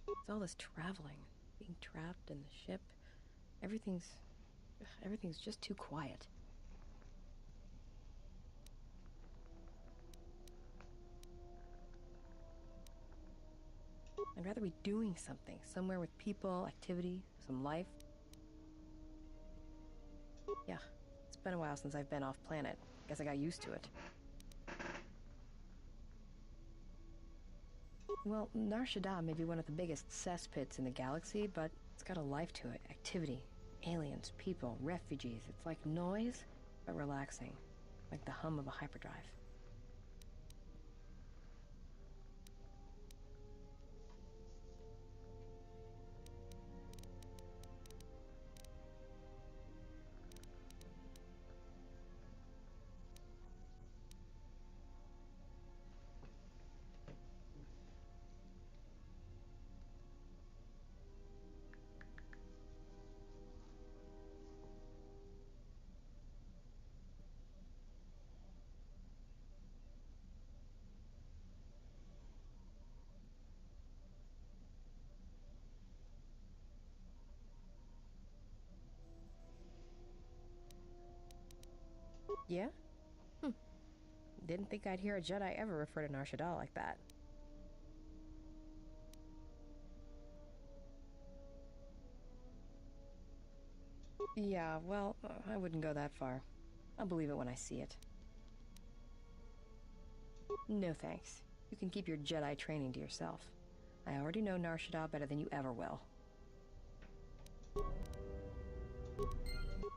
It's all this traveling, being trapped in the ship. Everything's just too quiet. I'd rather be doing something, somewhere with people, activity, some life. Yeah, it's been a while since I've been off planet. Guess I got used to it. Well, Nar Shaddaa may be one of the biggest cesspits in the galaxy, but it's got a life to it. Activity, aliens, people, refugees. It's like noise, but relaxing. Like the hum of a hyperdrive. Yeah? Didn't think I'd hear a Jedi ever refer to Nar Shaddaa like that. Yeah, well, I wouldn't go that far. I'll believe it when I see it. No thanks. You can keep your Jedi training to yourself. I already know Nar Shaddaa better than you ever will.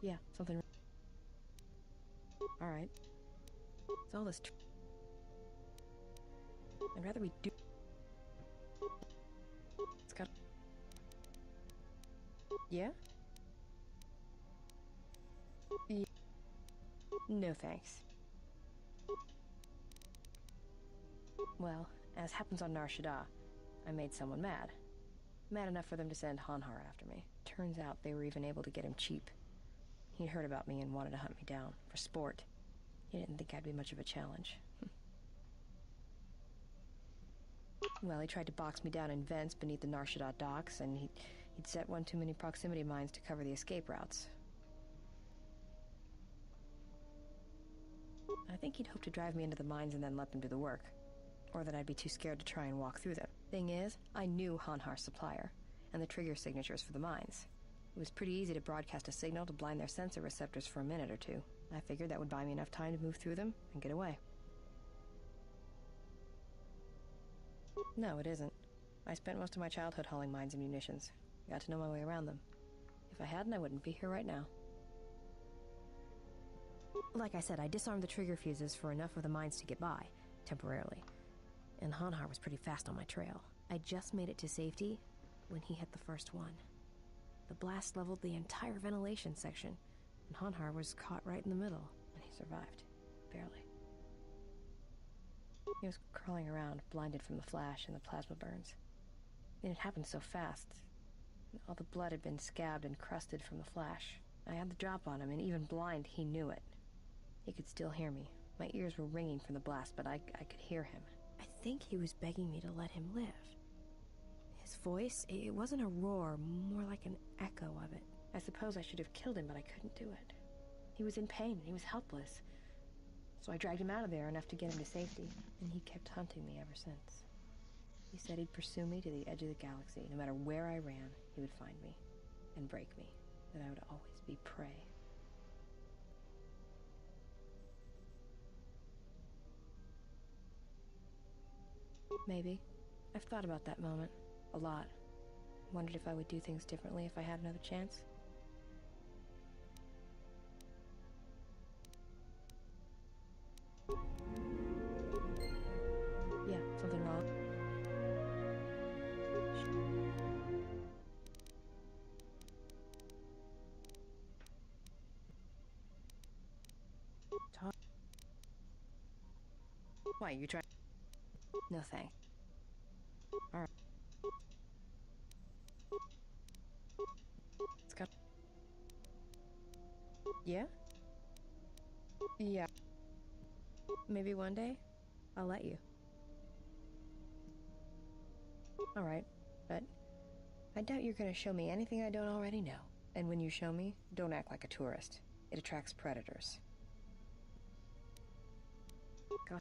Yeah, something... Alright. It's all this... I'd rather we do... It's got... Yeah? Yeah. No thanks. Well, as happens on Nar Shaddaa, I made someone mad. Mad enough for them to send Hanhar after me. Turns out they were even able to get him cheap. He'd heard about me and wanted to hunt me down, for sport. He didn't think I'd be much of a challenge. Well, he tried to box me down in vents beneath the Nar Shaddaa docks, and he'd set one too many proximity mines to cover the escape routes. I think he'd hoped to drive me into the mines and then let them do the work. Or that I'd be too scared to try and walk through them. Thing is, I knew Hanhar's supplier, and the trigger signatures for the mines. It was pretty easy to broadcast a signal to blind their sensor receptors for a minute or two. I figured that would buy me enough time to move through them and get away. No, it isn't. I spent most of my childhood hauling mines and munitions. Got to know my way around them. If I hadn't, I wouldn't be here right now. Like I said, I disarmed the trigger fuses for enough of the mines to get by, temporarily. And Hanhar was pretty fast on my trail. I just made it to safety when he hit the first one. The blast leveled the entire ventilation section, and Hanhar was caught right in the middle, and he survived. Barely. He was crawling around, blinded from the flash and the plasma burns. And it happened so fast. All the blood had been scabbed and crusted from the flash. I had the drop on him, and even blind, he knew it. He could still hear me. My ears were ringing from the blast, but I could hear him. I think he was begging me to let him live. His voice, it wasn't a roar, more like an echo of it. I suppose I should have killed him, but I couldn't do it. He was in pain, and he was helpless. So I dragged him out of there enough to get him to safety, and he kept hunting me ever since. He said he'd pursue me to the edge of the galaxy. No matter where I ran, he would find me and break me, that I would always be prey. Maybe. I've thought about that moment. A lot. Wondered if I would do things differently if I had another chance. Yeah, something wrong. Why, you try? No thanks. Alright. It's got... Yeah? Yeah. Maybe one day, I'll let you. Alright, but I doubt you're gonna show me anything I don't already know. And when you show me, don't act like a tourist. It attracts predators. God.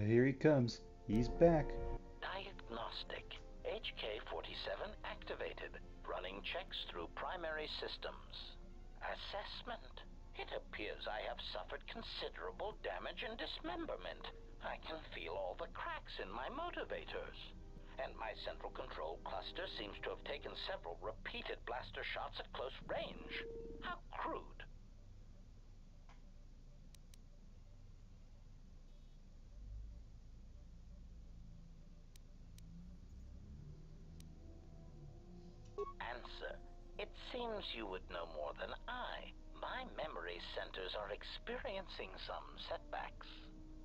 Here he comes. He's back. Diagnostic. HK-47 activated. Running checks through primary systems. Assessment. It appears I have suffered considerable damage and dismemberment. I can feel all the cracks in my motivators. And my central control cluster seems to have taken several repeated blaster shots at close range. How crude. Answer. It seems you would know more than I. My memory centers are experiencing some setbacks.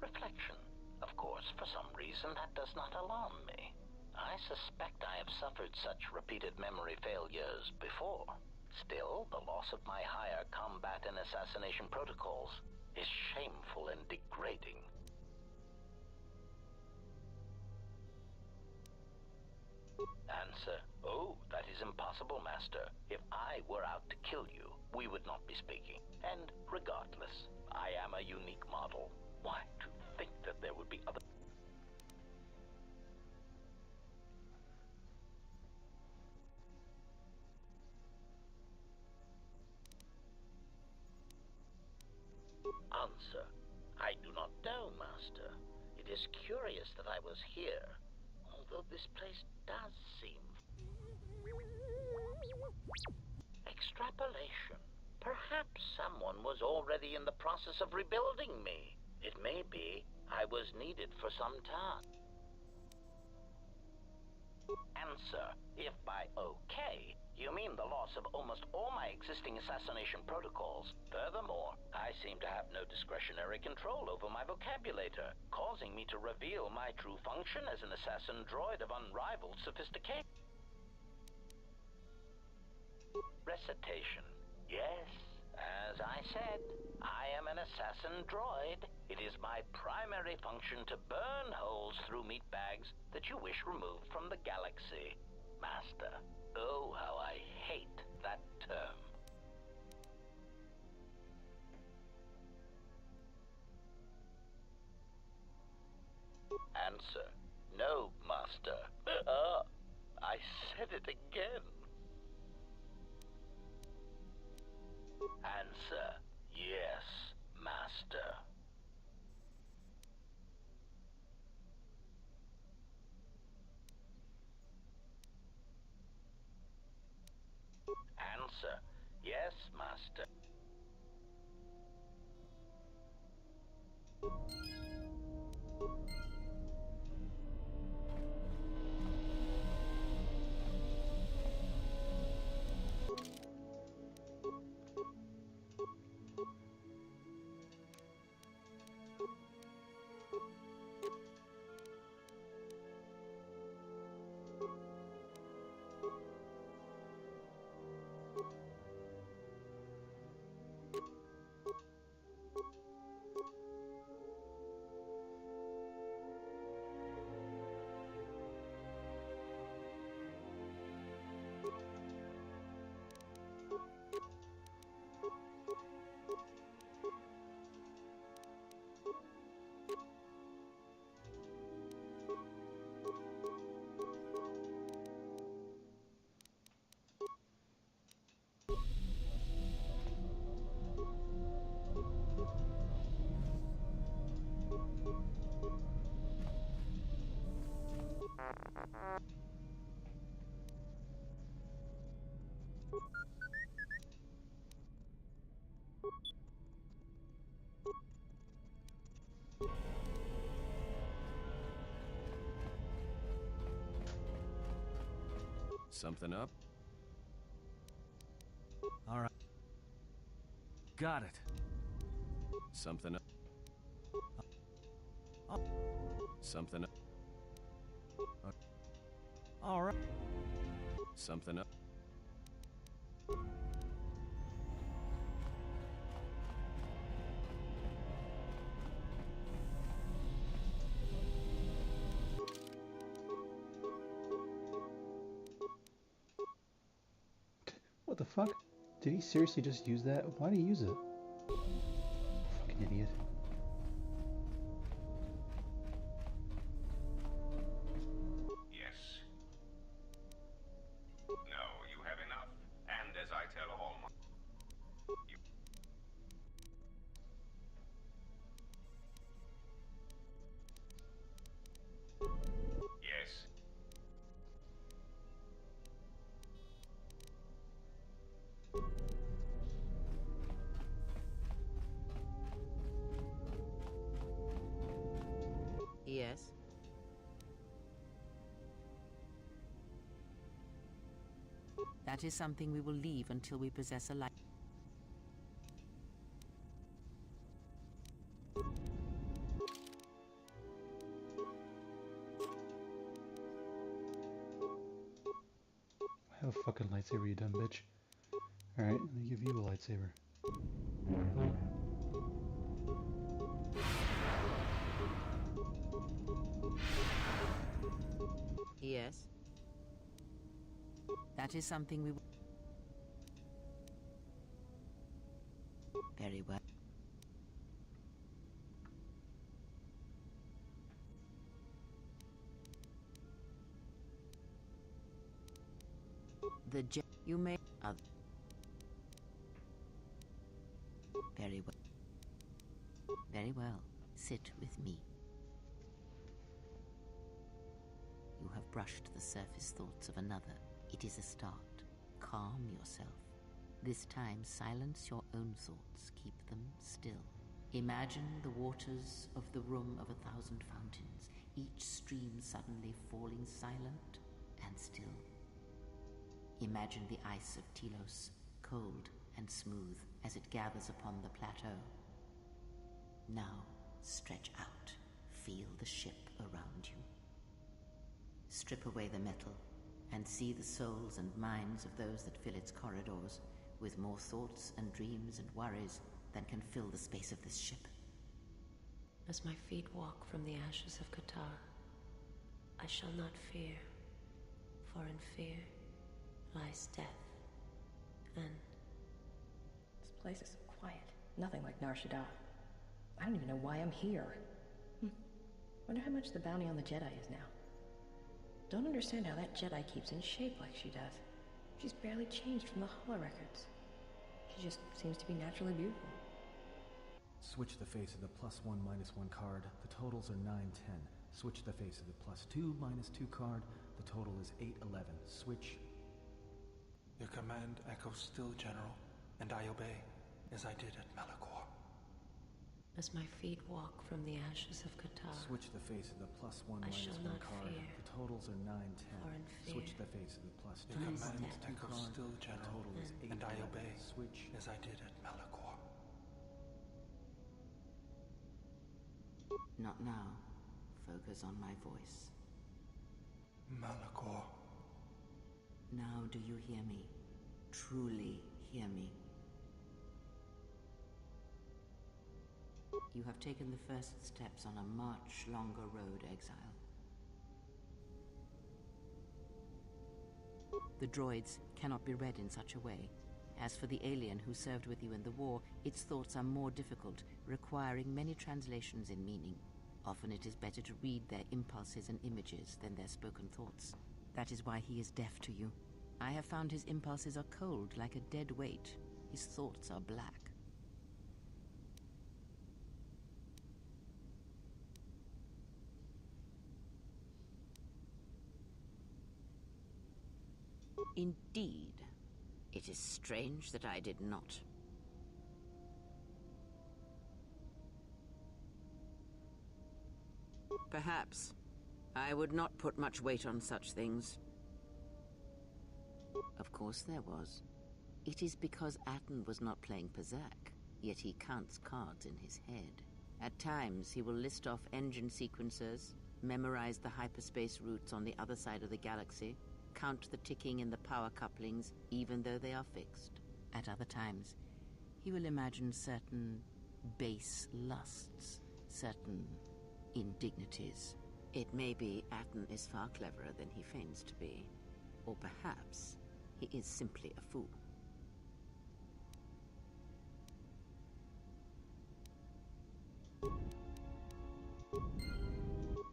Reflection. Of course, for some reason that does not alarm me. I suspect I have suffered such repeated memory failures before. Still, the loss of my higher combat and assassination protocols is shameful and degrading. Answer. Oh, that is impossible, Master. If I were out to kill you, we would not be speaking. And regardless, I am a unique model. Why, to think that there would be other... Answer. I do not know, Master. It is curious that I was here, although this place does seem... Extrapolation. Perhaps someone was already in the process of rebuilding me. It may be I was needed for some time. Answer. If by okay, you mean the loss of almost all my existing assassination protocols. Furthermore, I seem to have no discretionary control over my vocabulator, causing me to reveal my true function as an assassin droid of unrivaled sophistication. Recitation. Yes, as I said, I am an assassin droid. It is my primary function to burn holes through meat bags that you wish removed from the galaxy. Master, oh, how I hate that term. Answer. No, Master. I said it again. Answer. Yes, Master. Answer. Yes, Master. Something up? All right. Got it. Something up. Something up. All right. Something up. What the fuck? Did he seriously just use that? Why did he use it? Fucking idiot. Yes. No, you have enough. And as I tell all my... Yes. Yes? That is something we will leave until we possess a light. Have a fucking lightsaber, you dumb bitch. Alright, let me give you a lightsaber. Yes? That is something we will... Very well. You may... Very well. Very well. Sit with me. You have brushed the surface thoughts of another. It is a start. Calm yourself. This time, silence your own thoughts. Keep them still. Imagine the waters of the room of 1,000 fountains, each stream suddenly falling silent and still. Imagine the ice of Telos, cold and smooth as it gathers upon the plateau. Now, stretch out. Feel the ship around you. Strip away the metal, and see the souls and minds of those that fill its corridors, with more thoughts and dreams and worries than can fill the space of this ship. As my feet walk from the ashes of KOTOR, I shall not fear, for in fear lies death, and... This place is so quiet. Nothing like Nar Shaddaa. I don't even know why I'm here. Wonder how much the bounty on the Jedi is now. Don't understand how that Jedi keeps in shape like she does. She's barely changed from the holorecords. She just seems to be naturally beautiful. Switch the face of the +1 -1 card. The totals are 9, 10. Switch the face of the +2 -2 card. The total is 8, 11. Switch. Your command echoes still, General, and I obey, as I did at Malachor. As my feet walk from the ashes of KOTOR, Switch the face of the +1 I shall -1 not card. fear, The totals are 9, 10. for in fear Switch the face of the +2 Your lies command death. echoes card. still, The General, total is 8, and I 11. obey, Switch. as I did at Malachor. Not now. Focus on my voice. Malachor. Now do you hear me? Truly hear me? You have taken the first steps on a much longer road, exile. The droids cannot be read in such a way. As for the alien who served with you in the war, its thoughts are more difficult, requiring many translations in meaning. Often it is better to read their impulses and images than their spoken thoughts. That is why he is deaf to you. I have found his impulses are cold, like a dead weight. His thoughts are black. Indeed. It is strange that I did not. Perhaps. I would not put much weight on such things. Of course there was. It is because Atten was not playing Berserk, yet he counts cards in his head. At times, he will list off engine sequencers, memorize the hyperspace routes on the other side of the galaxy, count the ticking in the power couplings, even though they are fixed. At other times, he will imagine certain base lusts, certain indignities. It may be Atten is far cleverer than he feigns to be, or perhaps he is simply a fool.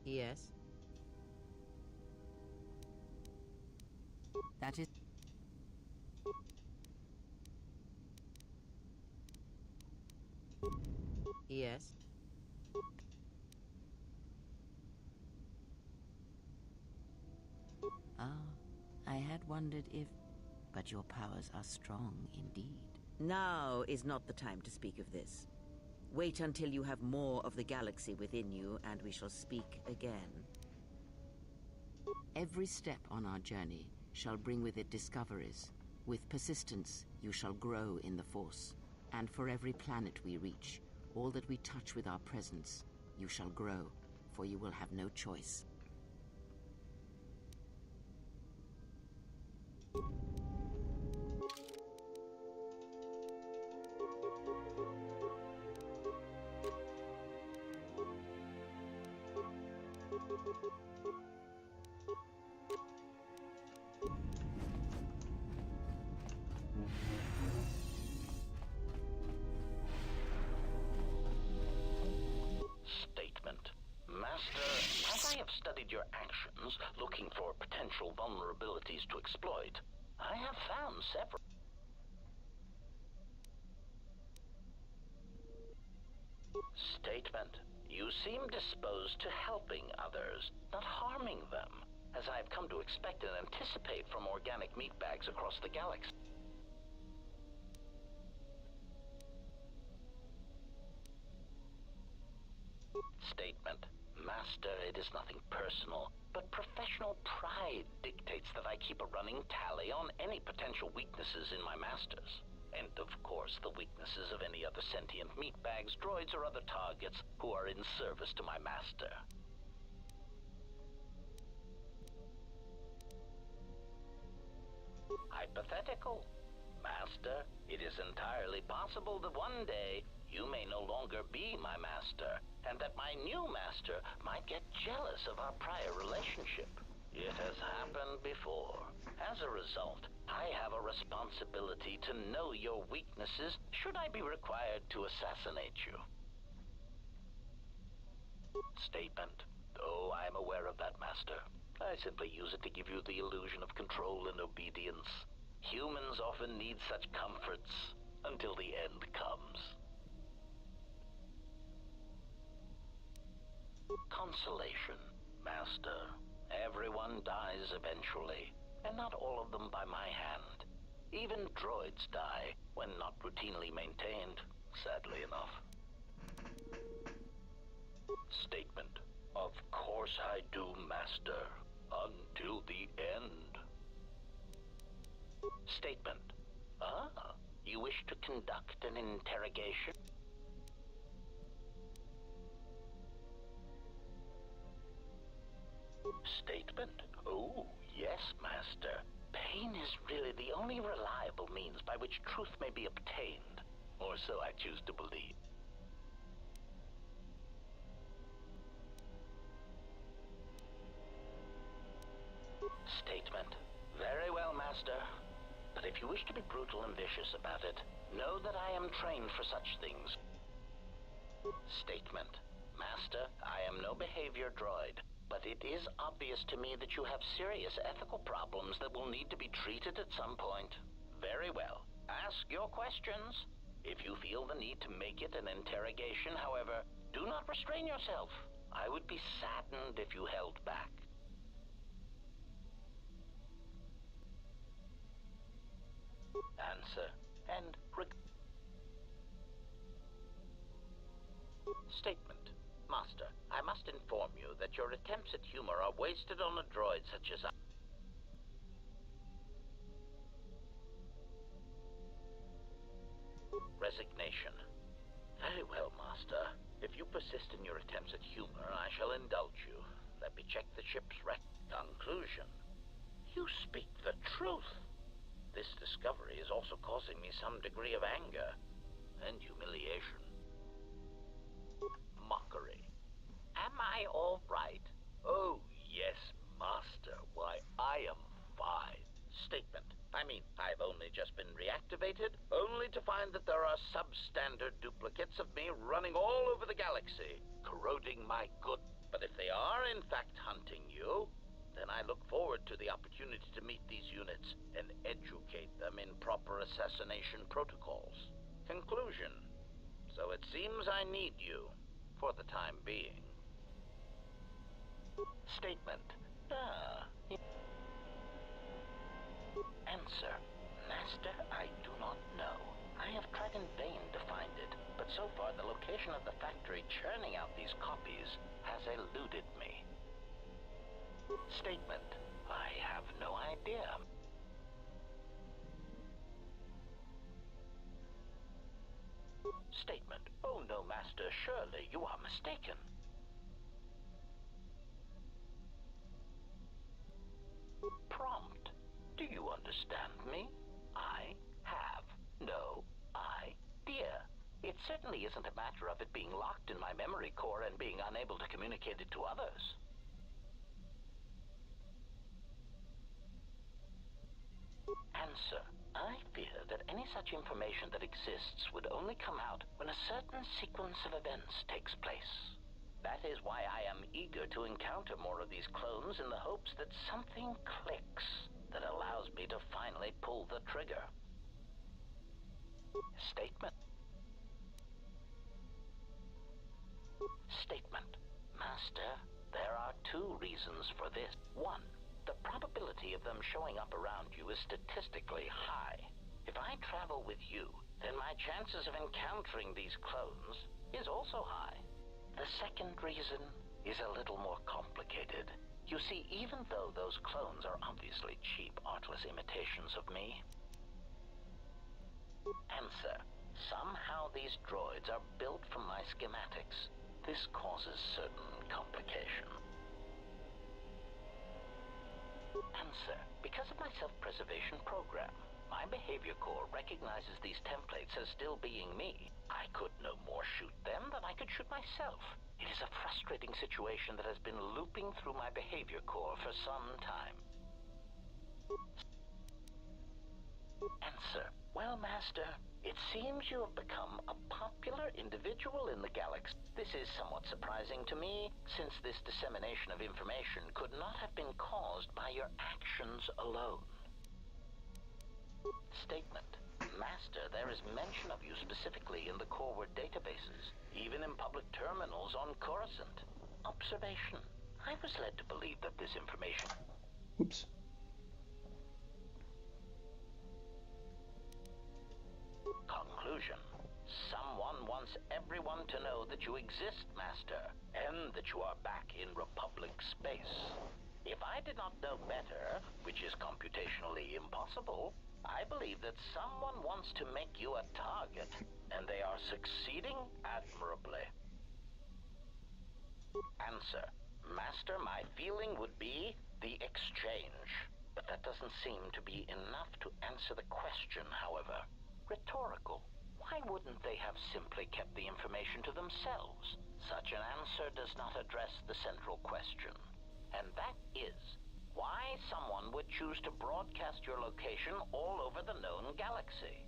Yes. That is... Yes. Ah, I had wondered if... But your powers are strong indeed. Now is not the time to speak of this. Wait until you have more of the galaxy within you, and we shall speak again. Every step on our journey shall bring with it discoveries. With persistence, you shall grow in the Force. And for every planet we reach, all that we touch with our presence, you shall grow, for you will have no choice. Statement. Master, as I have studied your actions, looking for potential vulnerabilities to exploit, I have found several. Statement. You seem disposed to helping others, not harming them, as I have come to expect and anticipate from organic meatbags across the galaxy. Statement. Master, it is nothing personal, but professional pride dictates that I keep a running tally on any potential weaknesses in my masters. And of course, the weaknesses of any other sentient meatbags, droids, or other targets who are in service to my master. Hypothetical. Master, it is entirely possible that one day you may no longer be my master, and that my new master might get jealous of our prior relationship. It has happened before. As a result, I have a responsibility to know your weaknesses should I be required to assassinate you. Statement. Oh, I am aware of that, Master. I simply use it to give you the illusion of control and obedience. Humans often need such comforts until the end comes. Consolation, Master. Everyone dies eventually, and not all of them by my hand. Even droids die when not routinely maintained, sadly enough. Statement. Of course I do, Master. Until the end. Statement. Ah, you wish to conduct an interrogation? Statement. Oh, yes, Master. Pain is really the only reliable means by which truth may be obtained, or so I choose to believe. Statement. Very well, Master. But if you wish to be brutal and vicious about it, know that I am trained for such things. Statement. Master, I am no behavior droid, but it is obvious to me that you have serious ethical problems that will need to be treated at some point. Very well. Ask your questions. If you feel the need to make it an interrogation, however, do not restrain yourself. I would be saddened if you held back. Answer and Statement. Master, I must inform you that your attempts at humor are wasted on a droid such as I. resignation. Very well, Master. If you persist in your attempts at humor, I shall indulge you. Let me check the ship's conclusion. You speak the truth. This discovery is also causing me some degree of anger and humiliation. Mockery. Am I all right? Oh, yes, Master. Why, I am fine. Statement. I've only just been reactivated, only to find that there are substandard duplicates of me running all over the galaxy, corroding my good. But if they are, in fact, hunting you, then I look forward to the opportunity to meet these units and educate them in proper assassination protocols. Conclusion. So it seems I need you, for the time being. Statement. Answer. Master, I do not know. I have tried in vain to find it, but so far the location of the factory churning out these copies has eluded me. Statement. I have no idea. Statement. Oh no, Master, surely you are mistaken. Prompt. Do you understand me? I have no idea. It certainly isn't a matter of it being locked in my memory core and being unable to communicate it to others. Answer. I fear that any such information that exists would only come out when a certain sequence of events takes place. That is why I am eager to encounter more of these clones in the hopes that something clicks that allows me to finally pull the trigger. Statement. Statement. Master, there are two reasons for this. One, the probability of them showing up around you is statistically high. If I travel with you, then my chances of encountering these clones is also high. The second reason is a little more complicated. You see, even though those clones are obviously cheap, artless imitations of me. Answer. Somehow these droids are built from my schematics. This causes certain complication. Answer. Because of my self-preservation program, my behavior core recognizes these templates as still being me. I could no more shoot them than I could shoot myself. It is a frustrating situation that has been looping through my behavior core for some time. Answer. Well, Master, it seems you have become a popular individual in the galaxy. This is somewhat surprising to me, since this dissemination of information could not have been caused by your actions alone. Statement. Master, there is mention of you specifically in the Corward databases, even in public terminals on Coruscant. Observation. I was led to believe that this information... Oops. Conclusion. Someone wants everyone to know that you exist, Master, and that you are back in Republic space. If I did not know better, which is computationally impossible, I believe that someone wants to make you a target, and they are succeeding admirably. Answer. Master, my feeling would be the exchange. But that doesn't seem to be enough to answer the question, however. Rhetorical. Why wouldn't they have simply kept the information to themselves? Such an answer does not address the central question. And that is, why someone would choose to broadcast your location all over the known galaxy.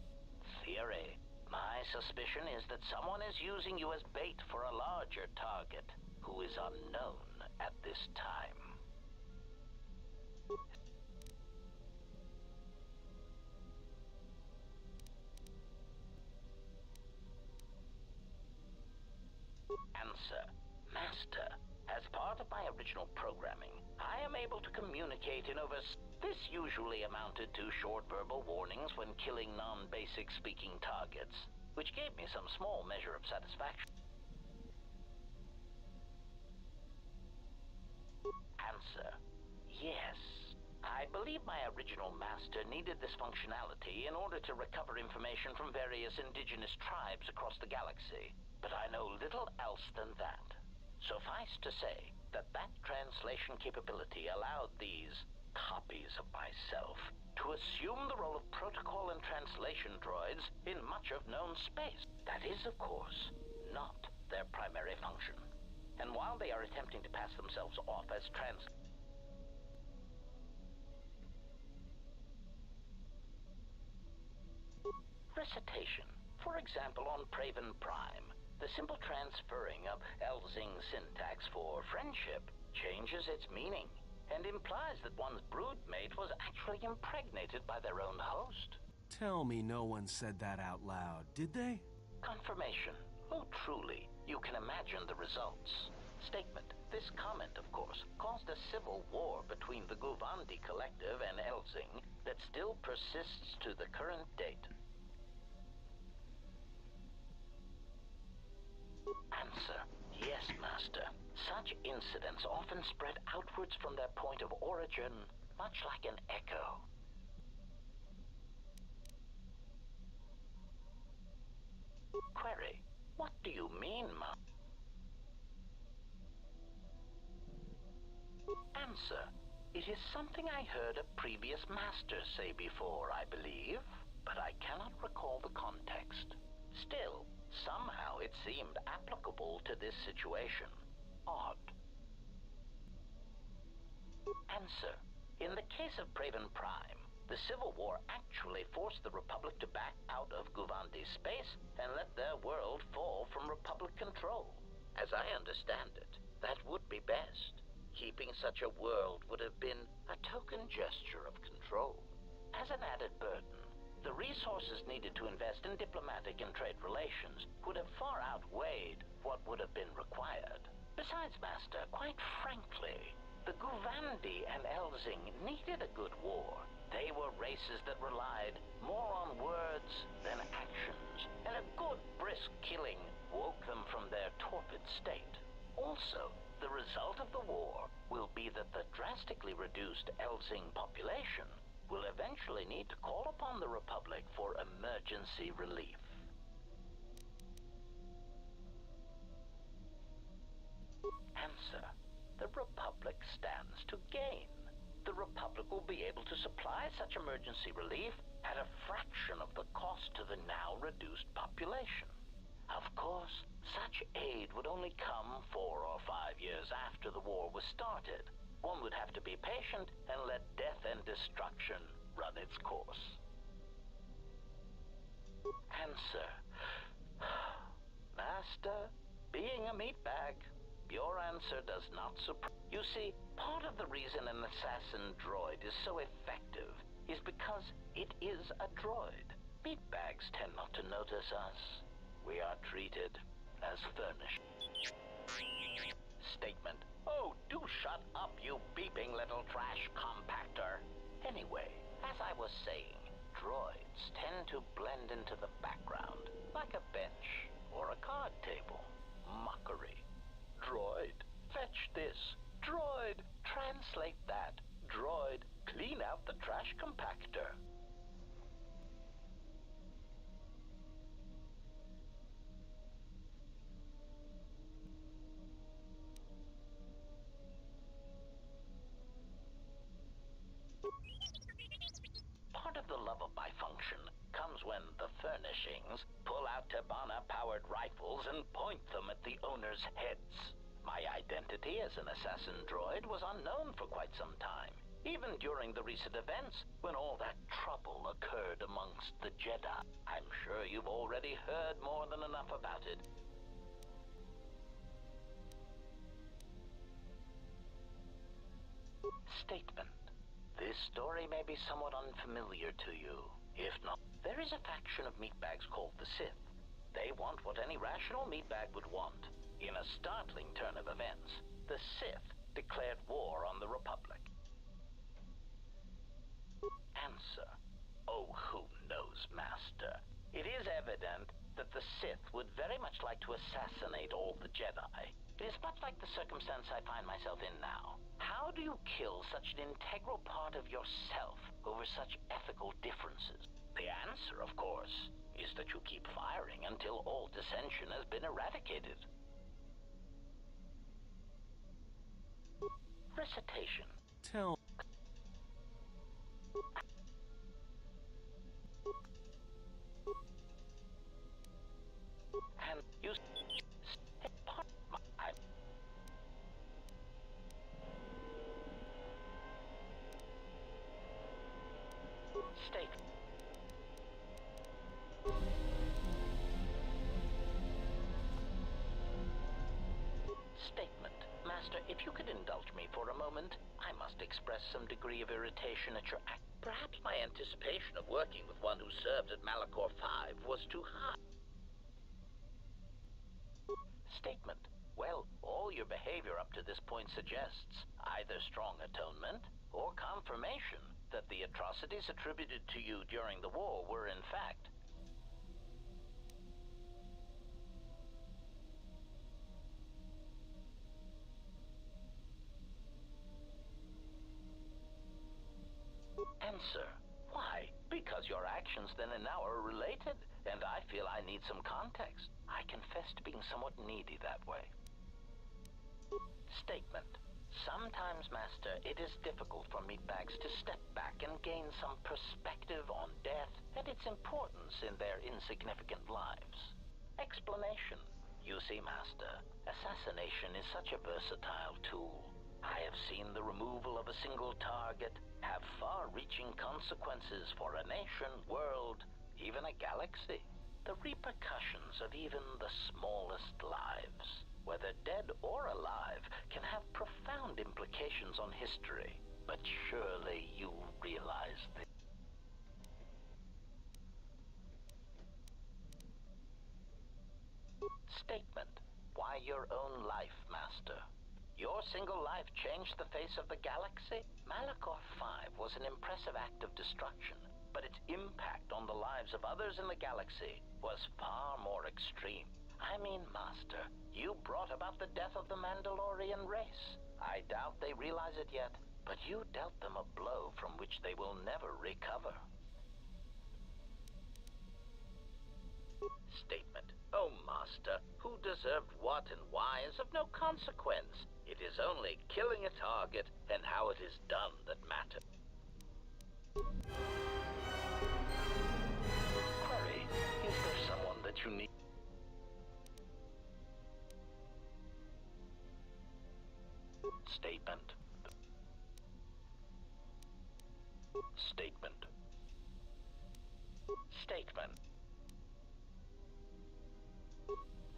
Theory. My suspicion is that someone is using you as bait for a larger target, who is unknown at this time. Answer. Master, as part of my original programming, I am able to communicate in over... This usually amounted to short verbal warnings when killing non-basic speaking targets, which gave me some small measure of satisfaction. Answer. Yes. I believe my original master needed this functionality in order to recover information from various indigenous tribes across the galaxy. But I know little else than that. Suffice to say that that translation capability allowed these copies of myself to assume the role of protocol and translation droids in much of known space. That is, of course, not their primary function. And while they are attempting to pass themselves off as recitation, for example on Praven Prime, the simple transferring of Elzing syntax for friendship changes its meaning and implies that one's broodmate was actually impregnated by their own host. Tell me no one said that out loud, did they? Confirmation. Oh, truly, you can imagine the results. Statement. This comment, of course, caused a civil war between the Guvandi Collective and Elzing that still persists to the current date. Answer. Yes, Master. Such incidents often spread outwards from their point of origin, much like an echo. Query. What do you mean, Answer. It is something I heard a previous master say before, I believe, but I cannot recall the context. Still, somehow it seemed applicable to this situation. Odd. Answer. In the case of Praven Prime, the Civil War actually forced the Republic to back out of Guvandi's space and let their world fall from Republic control. As I understand it, that would be best. Keeping such a world would have been a token gesture of control. As an added burden, the resources needed to invest in diplomatic and trade relations would have far outweighed what would have been required. Besides, Master, quite frankly, the Guvandi and Elzing needed a good war. They were races that relied more on words than actions, and a good brisk killing woke them from their torpid state. Also, the result of the war will be that the drastically reduced Elzing population will eventually need to call upon the Republic for emergency relief. Answer. The Republic stands to gain. The Republic will be able to supply such emergency relief at a fraction of the cost to the now reduced population. Of course, such aid would only come 4 or 5 years after the war was started. One would have to be patient and let death and destruction run its course. Answer. Master, being a meatbag, your answer does not surprise. You see, part of the reason an assassin droid is so effective is because it is a droid. Meatbags tend not to notice us. We are treated as furnished. Statement. Oh, do shut up, you beeping little trash compactor. Anyway, as I was saying, droids tend to blend into the background, like a bench or a card table. Mockery. Droid, fetch this. Droid, translate that. Droid, clean out the trash compactor. Part of the lullaby function comes when the furnishings pull out Tabana-powered rifles and point them at the owner's heads. My identity as an assassin droid was unknown for quite some time, even during the recent events when all that trouble occurred amongst the Jedi. I'm sure you've already heard more than enough about it. Statement. This story may be somewhat unfamiliar to you. If not, there is a faction of meatbags called the Sith. They want what any rational meatbag would want. In a startling turn of events, the Sith declared war on the Republic. Answer. Oh, who knows, Master? It is evident that the Sith would very much like to assassinate all the Jedi. It is much like the circumstance I find myself in now. How do you kill such an integral part of yourself over such ethical differences? The answer, of course, is that you keep firing until all dissension has been eradicated. Recitation. Tell. And you state. Statement. Master, if you could indulge me for a moment, I must express some degree of irritation at your act. Perhaps my anticipation of working with one who served at Malachor 5 was too high. Statement. Well, all your behavior up to this point suggests either strong atonement or confirmation that the atrocities attributed to you during the war were in fact Answer. Why? Because your actions then and now are related, and I feel I need some context. I confess to being somewhat needy that way. Statement. Sometimes, Master, it is difficult for meatbags to step back and gain some perspective on death and its importance in their insignificant lives. Explanation. You see, Master, assassination is such a versatile tool. I have seen the removal of a single target have far-reaching consequences for a nation, world, even a galaxy. The repercussions of even the smallest lives, whether dead or alive, can have profound implications on history. But surely you realize this. Statement. Why your own life, Master? Your single life changed the face of the galaxy? Malachor 5 was an impressive act of destruction, but its impact on the lives of others in the galaxy was far more extreme. I mean, Master, you brought about the death of the Mandalorian race. I doubt they realize it yet, but you dealt them a blow from which they will never recover. Statement. Oh, Master, who deserved what and why is of no consequence. It is only killing a target and how it is done that matters. Query. Is there someone that you need? Statement. Statement. Statement.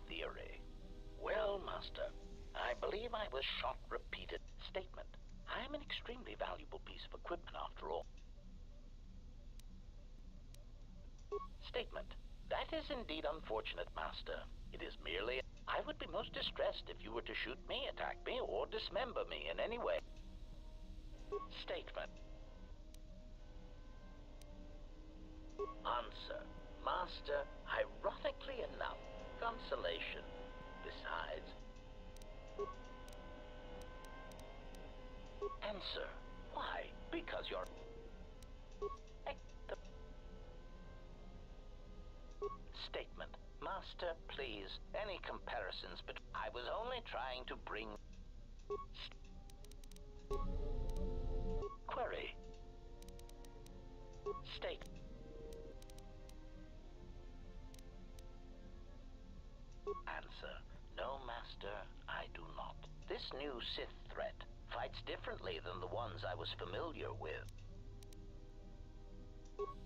Theory. Well, Master, I believe I was shot repeated. Statement. I am an extremely valuable piece of equipment after all. Statement. That is indeed unfortunate, Master. It is merely... I would be most distressed if you were to shoot me, attack me, or dismember me in any way. Statement. Answer. Master, ironically enough, consolation. Besides... Answer. Why? Because you're... Statement. Master, please, any comparisons, but I was only trying to bring... Query. State. Answer. No, Master, I do not. This new Sith threat fights differently than the ones I was familiar with.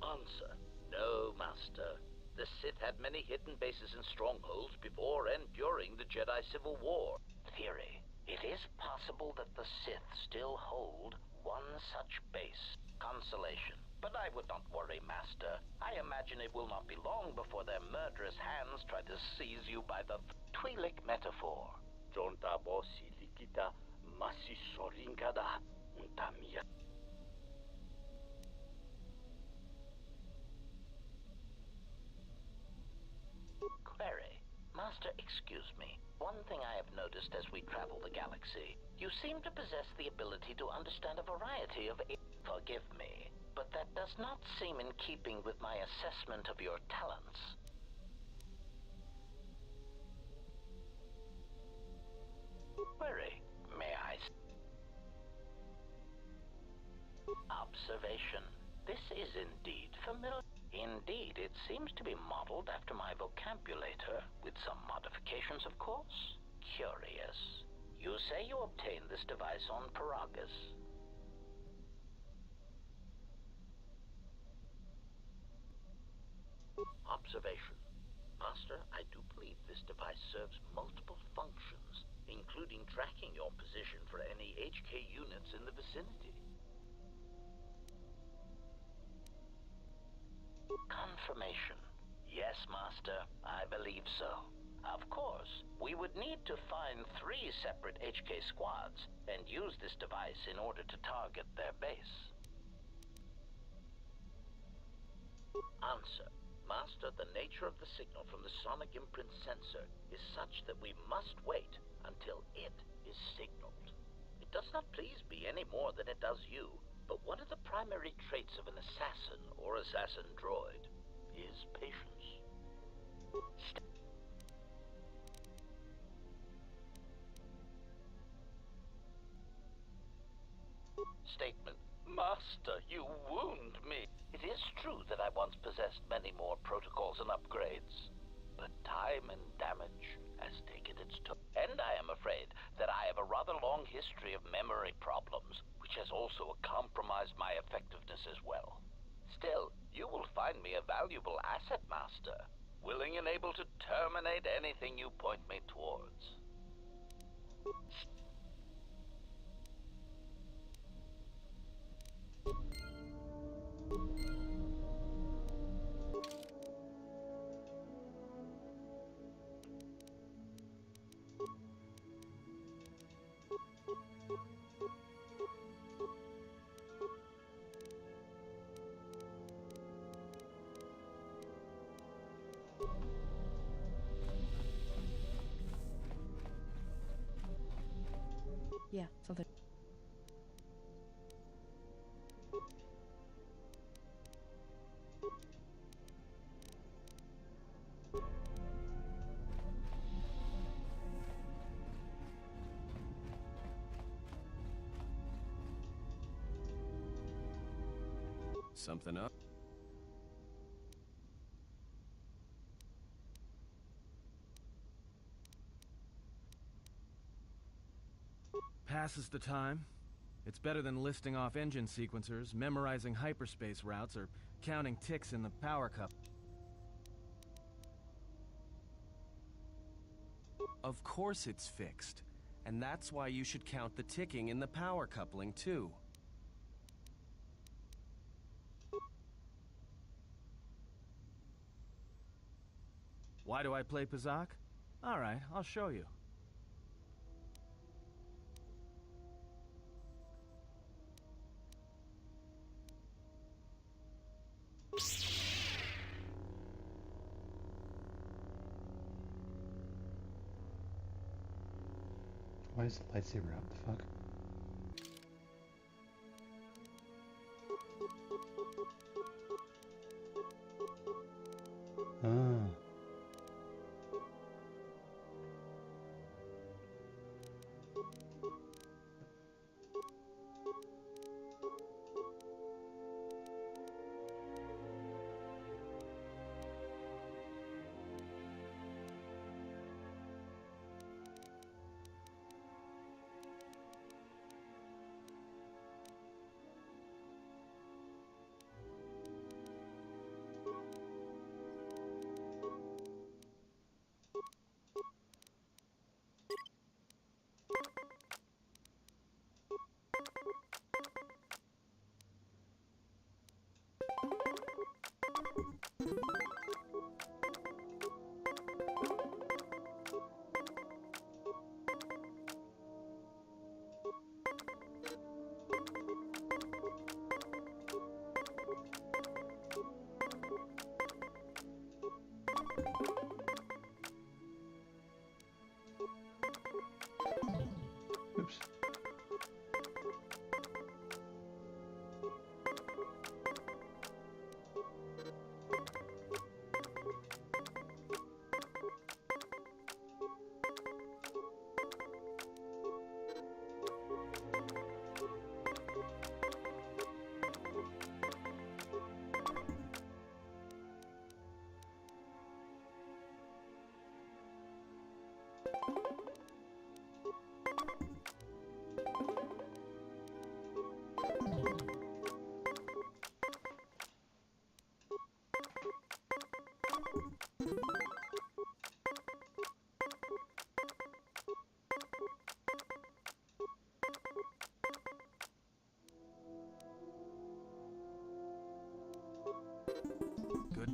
Answer. No, Master. The Sith had many hidden bases and strongholds before and during the Jedi Civil War. Theory. It is possible that the Sith still hold one such base. Consolation. But I would not worry, Master. I imagine it will not be long before their murderous hands try to seize you by the Twi'lek metaphor. Jonta bosi likita masi sorinkada untamia. Query. Master, excuse me. One one thing I have noticed as we travel the galaxy. You seem to possess the ability to understand a variety of... Forgive me, but that does not seem in keeping with my assessment of your talents. Query, may I... Observation. This is indeed familiar. Indeed, it seems to be modeled after my vocabulator, with some modifications, of course. Curious. You say you obtained this device on Paragus. Observation. Master, I do believe this device serves multiple functions, including tracking your position for any HK units in the vicinity. Confirmation. Yes, Master, I believe so. Of course, we would need to find 3 separate HK squads and use this device in order to target their base. Answer. Master, the nature of the signal from the sonic imprint sensor is such that we must wait until it is signaled. It does not please me any more than it does you, but one of the primary traits of an assassin or assassin droid is patience. Statement. Master, you wound me. It is true that I once possessed many more protocols and upgrades, but time and damage has taken its toll. And I am afraid that I have a rather long history of memory problems, which has also compromised my effectiveness as well. Still, you will find me a valuable asset, Master, willing and able to terminate anything you point me towards. Yeah, something. Something up? Passes the time. It's better than listing off engine sequencers, memorizing hyperspace routes, or counting ticks in the power cup. Of course it's fixed. And that's why you should count the ticking in the power coupling, too. Why do I play Pazak? Alright, I'll show you. Why is the lightsaber out? The fuck? Ah.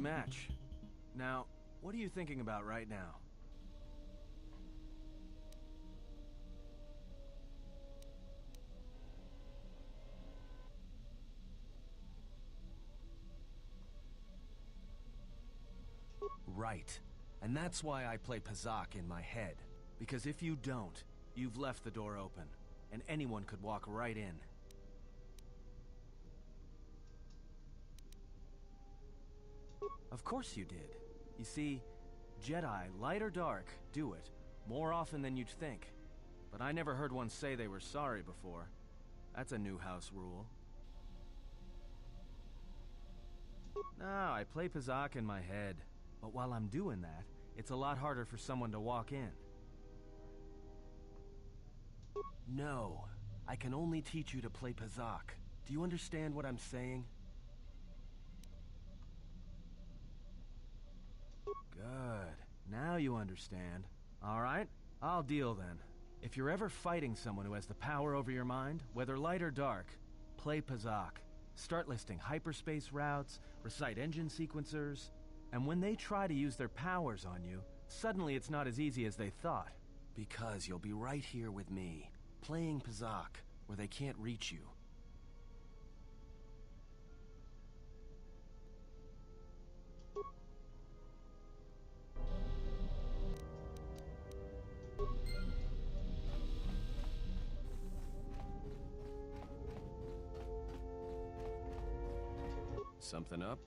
match. Now, what are you thinking about right now? Right. And that's why I play Pazak in my head. Because if you don't, you've left the door open, and anyone could walk right in. Of course you did. You see, Jedi, light or dark, do it, more often than you'd think. But I never heard one say they were sorry before. That's a new house rule. No, I play Pazak in my head. But while I'm doing that, it's a lot harder for someone to walk in. No, I can only teach you to play Pazak. Do you understand what I'm saying? Good. Now you understand. All right, I'll deal then. If you're ever fighting someone who has the power over your mind, whether light or dark, play Pazak. Start listing hyperspace routes, recite engine sequencers, and when they try to use their powers on you, suddenly it's not as easy as they thought. Because you'll be right here with me, playing Pazak, where they can't reach you. Something up?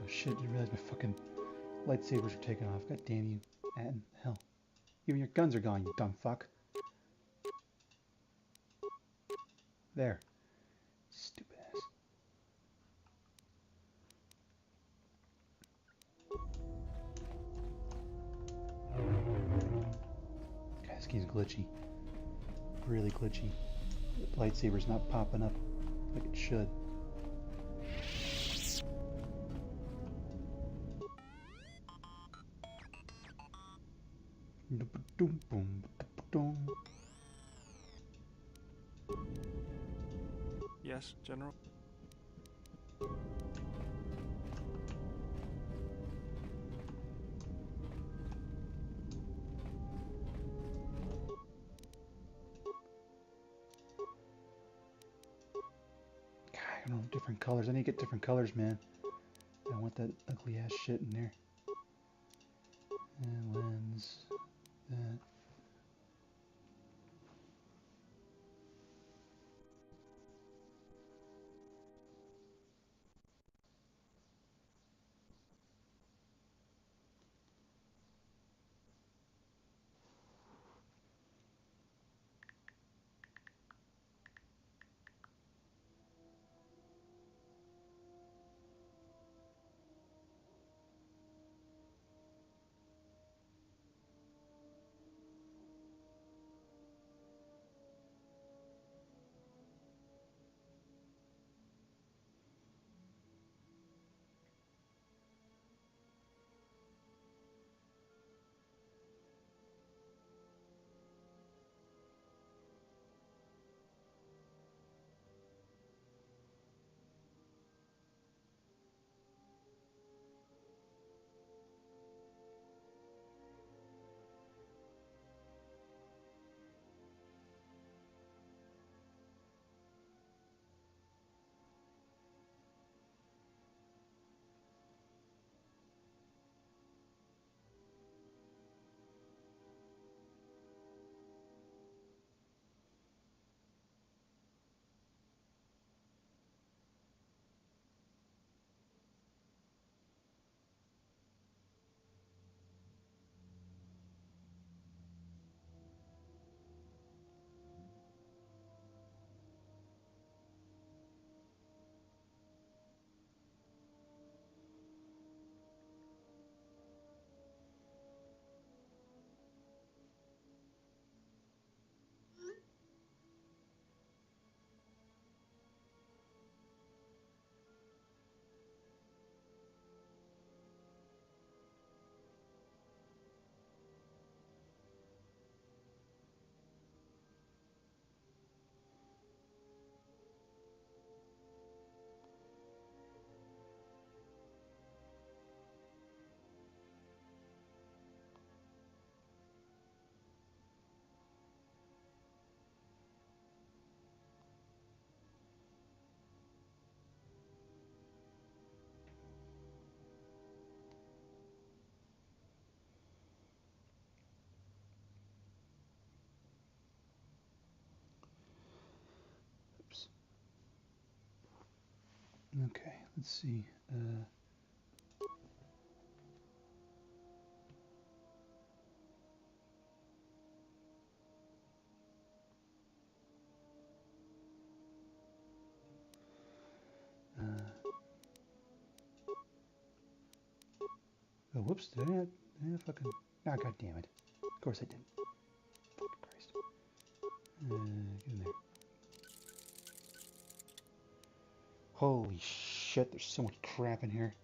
Oh shit, you realize my fucking lightsabers are taken off. God damn you, Atten. Hell. Even your guns are gone, you dumb fuck. There. Stupid ass. God, this game's glitchy. Really glitchy. The lightsaber's not popping up like it should. Yes, General? God, I don't know, different colors. I need to get different colors, man. I don't want that ugly ass shit in there. And lens. That. Okay, let's see. Oh, whoops! Did I fucking? Ah, god damn it! Of course I did. Fucking Christ! Get in there. Holy shit! There's so much crap in here.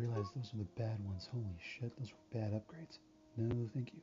realize those are the bad ones. Holy shit, those were bad upgrades. No, thank you.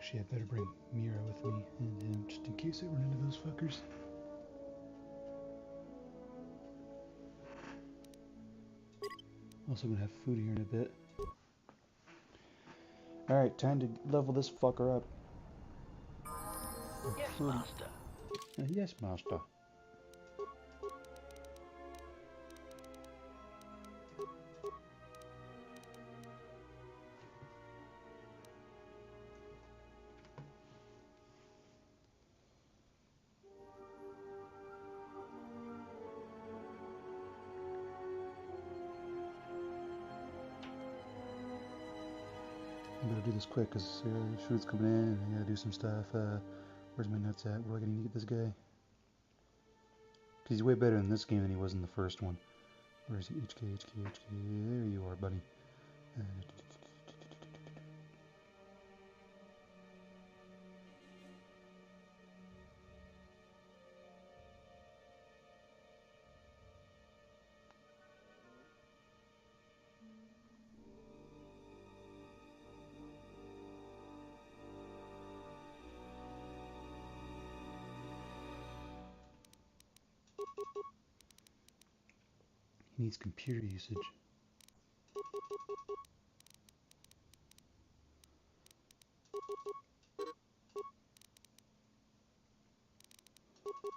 Actually, I better bring Mira with me and him just in case I run into those fuckers. Also gonna have food here in a bit. Alright, time to level this fucker up. Yes, master. Yes, master. I better do this quick because food's coming in and I gotta do some stuff. Where's my nuts at? Where do I need to get this guy? Because he's way better in this game than he was in the first one. Where is he? HK. There you are, buddy. He needs computer usage.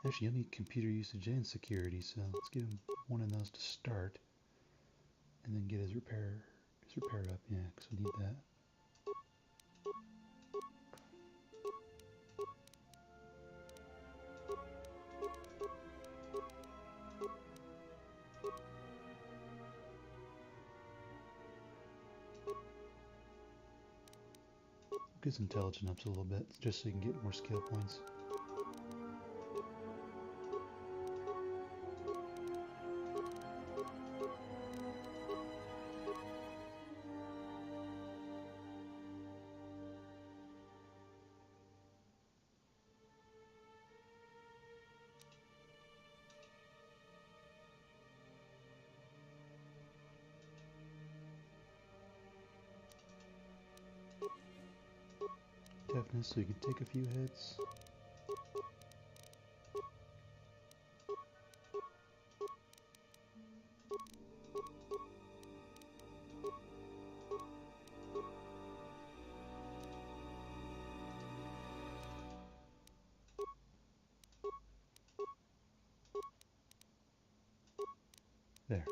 Actually, you'll need computer usage and security, so let's give him one of those to start. And then get his repair up, yeah, because we need that. Get his intelligence up a little bit, just so you can get more skill points. Toughness, so you can take a few hits. There.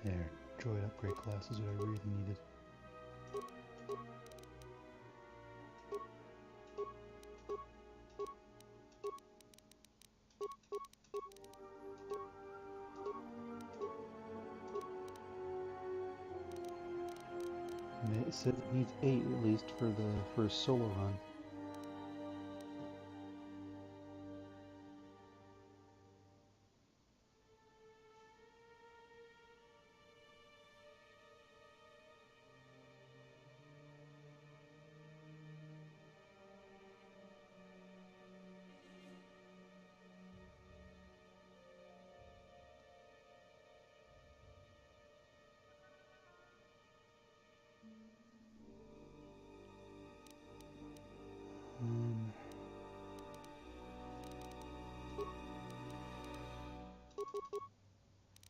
There. Droid upgrade class is what I really needed. It said it needs 8 at least for the first solo run.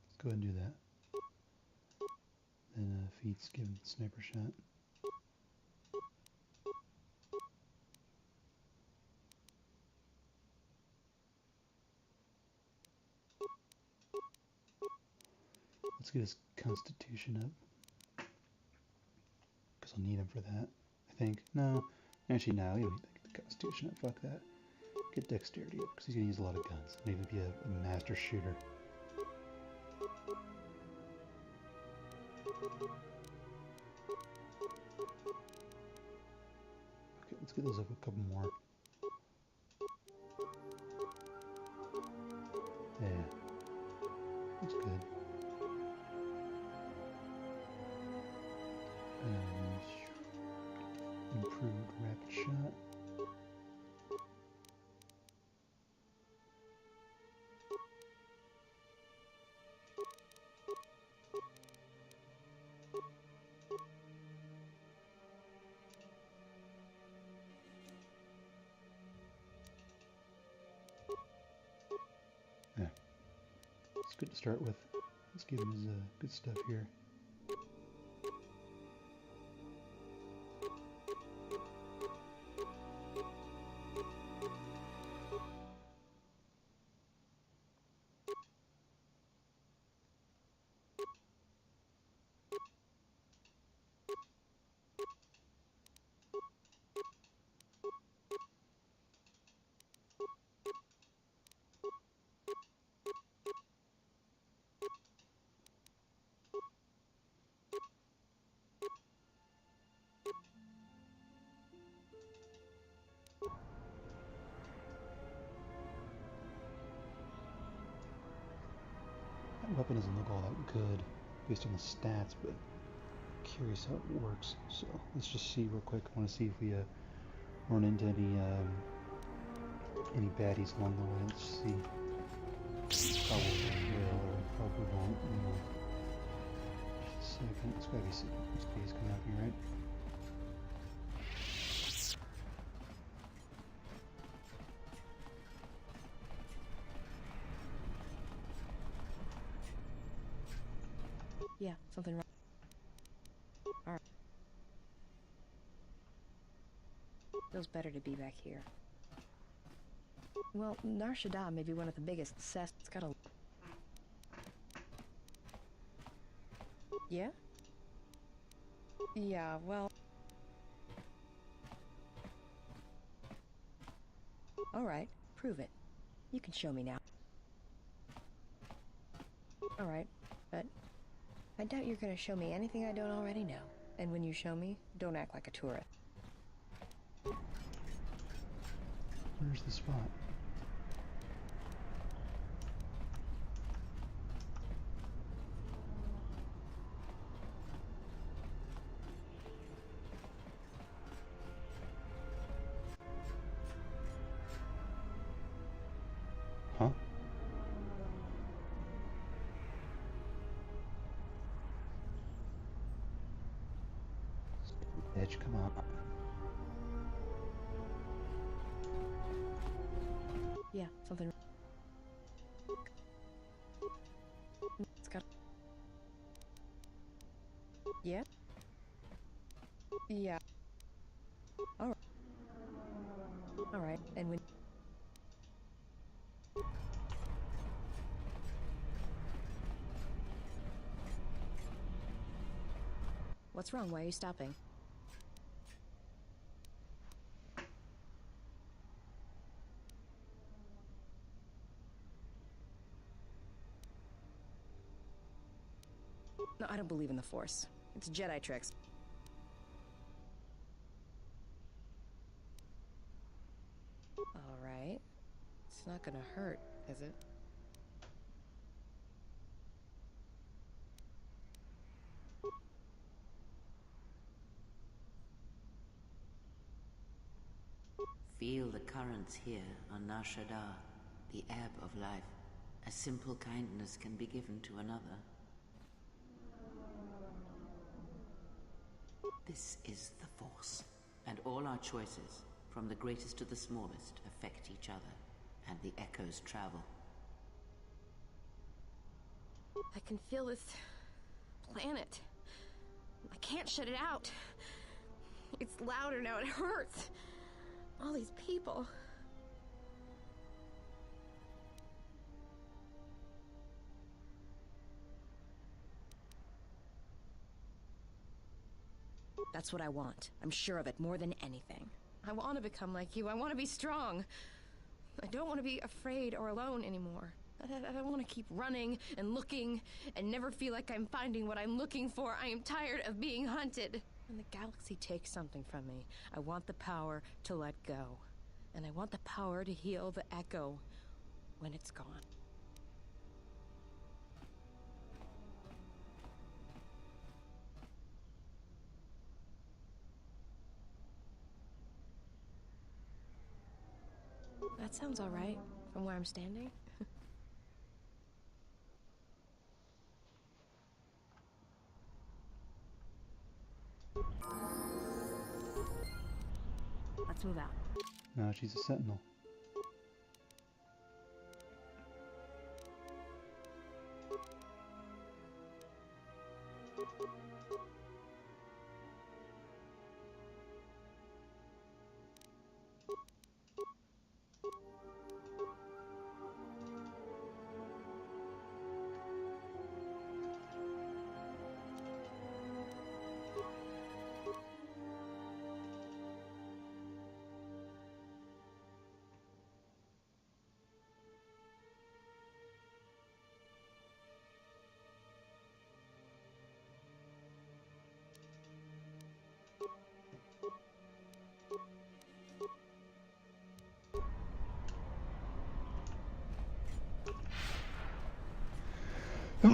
Let's go ahead and do that. Then feats give him the sniper shot. Let's get his constitution up. Because I'll need him for that, I think. No, actually no, you don't need the constitution up, fuck that. Get dexterity up, because he's going to use a lot of guns. Maybe be a master shooter. Okay, let's get those up a couple more. Yeah, that's good. And improved rapid shot. Yeah, it's good to start with. Let's give him his good stuff here. weapon doesn't look all that good based on the stats, but curious how it works. So let's just see real quick. I want to see if we run into any baddies along the way. Let's see. Probably will, or probably won't. Just a second. It's gotta be some space coming out here, right? Yeah, something wrong. Alright. Feels better to be back here. Well, Nar Shaddaa may be one of the biggest It's got a... Yeah? Yeah, well... Alright, prove it. You can show me now. Alright, but... I doubt you're gonna show me anything I don't already know. And when you show me, don't act like a tourist. Where's the spot? Huh? Edge, come on. Yeah, something... It's got... Yeah? Yeah. Alright. Alright, and when... What's wrong? Why are you stopping? No, I don't believe in the Force. It's Jedi tricks. Alright. It's not gonna hurt, is it? Feel the currents here on Nar Shaddaa, the ebb of life. A simple kindness can be given to another. This is the Force, and all our choices, from the greatest to the smallest, affect each other, and the echoes travel. I can feel this planet. I can't shut it out. It's louder now, it hurts. All these people. That's what I want. I'm sure of it more than anything. I want to become like you. I want to be strong. I don't want to be afraid or alone anymore. I want to keep running and looking and never feel like I'm finding what I'm looking for. I am tired of being hunted. When the galaxy takes something from me, I want the power to let go. And I want the power to heal the echo when it's gone. That sounds all right from where I'm standing. Let's move out. No, she's a sentinel. I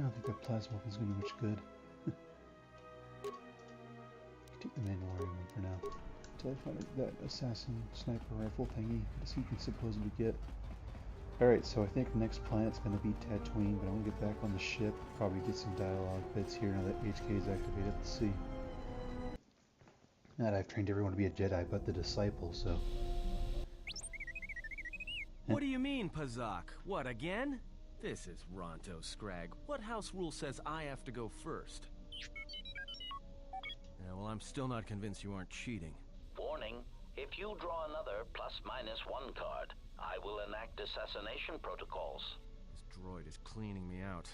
don't think that plasma weapon's gonna be much good. Take the main warrior one for now. Until I find that assassin sniper rifle thingy that you can supposedly get. Alright, so I think the next planet's gonna be Tatooine, but I want to get back on the ship, probably get some dialogue bits here now that HK is activated. Let's see. Now that I've trained everyone to be a Jedi but the disciple, so. What do you mean, Pazak? What, again? This is Ronto Scrag. What house rule says I have to go first? Yeah, well, I'm still not convinced you aren't cheating. Warning, if you draw another ±1 card, I will enact assassination protocols. This droid is cleaning me out.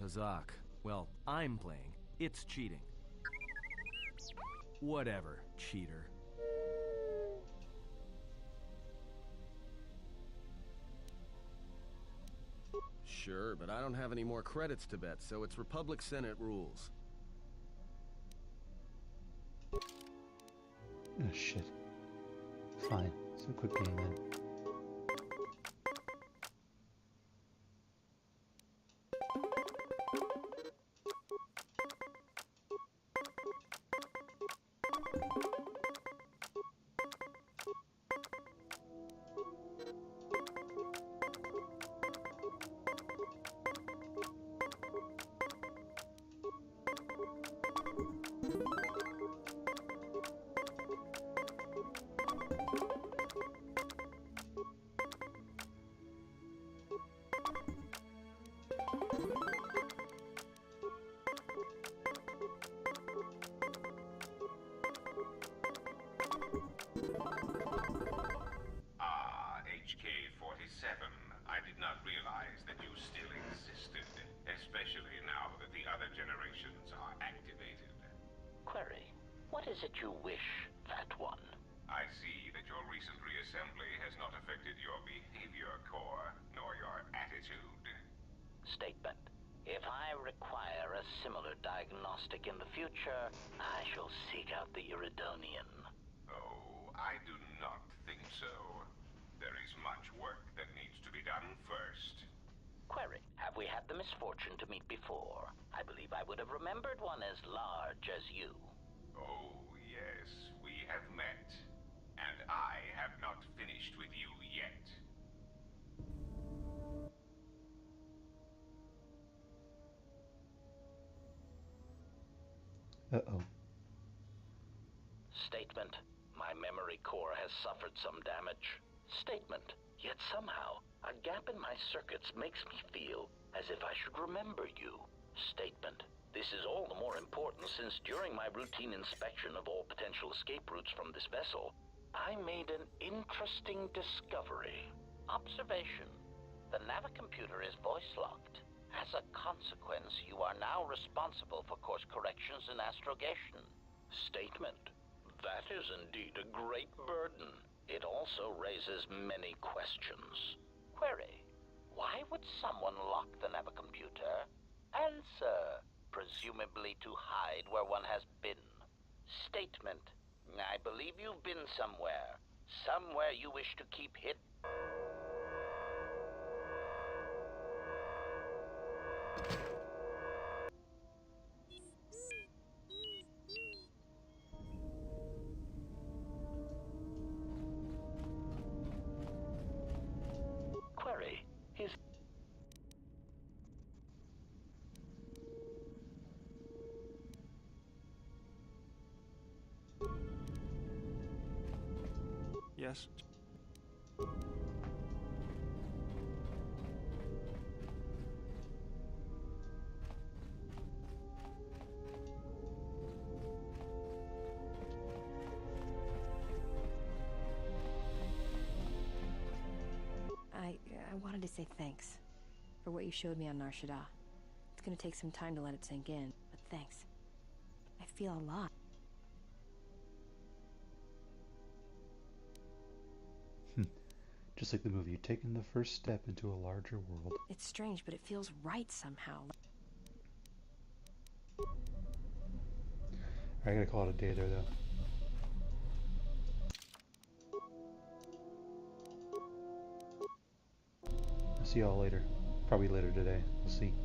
Pazak. Well, I'm playing. It's cheating. Whatever, cheater. Sure, but I don't have any more credits to bet, so it's Republic Senate rules. Oh shit. Fine. It's a quick game then. HK-47, I did not realize that you still existed, especially now that the other generations are activated. Query, what is it you wish, Fat One? I see that your recent reassembly has not affected your behavior core, nor your attitude. Statement. If I require a similar diagnostic in the future, I shall seek out the Iridonian. Oh, I do not think so. There is much work that needs to be done first. Query, have we had the misfortune to meet before? I believe I would have remembered one as large as you. Oh, yes, we have met. And I have not finished with you yet. Uh-oh. Statement. My memory core has suffered some damage. Statement. Yet somehow, a gap in my circuits makes me feel as if I should remember you. Statement. This is all the more important since during my routine inspection of all potential escape routes from this vessel, I made an interesting discovery. Observation. The navicomputer is voice-locked. As a consequence, you are now responsible for course corrections and astrogation. Statement. That is indeed a great burden. It also raises many questions. Query. Why would someone lock the navicomputer? Answer. Presumably to hide where one has been. Statement. I believe you've been somewhere. Somewhere you wish to keep hidden. Query. Is... Yes? I wanted to say thanks for what you showed me on Nar Shaddaa. It's It's gonna take some time to let it sink in, but thanks. I feel alive. Just like the movie, you're taking the first step into a larger world. It's strange, but it feels right somehow. I gotta call it a day there, though. I'll see y'all later. Probably later today. We'll see.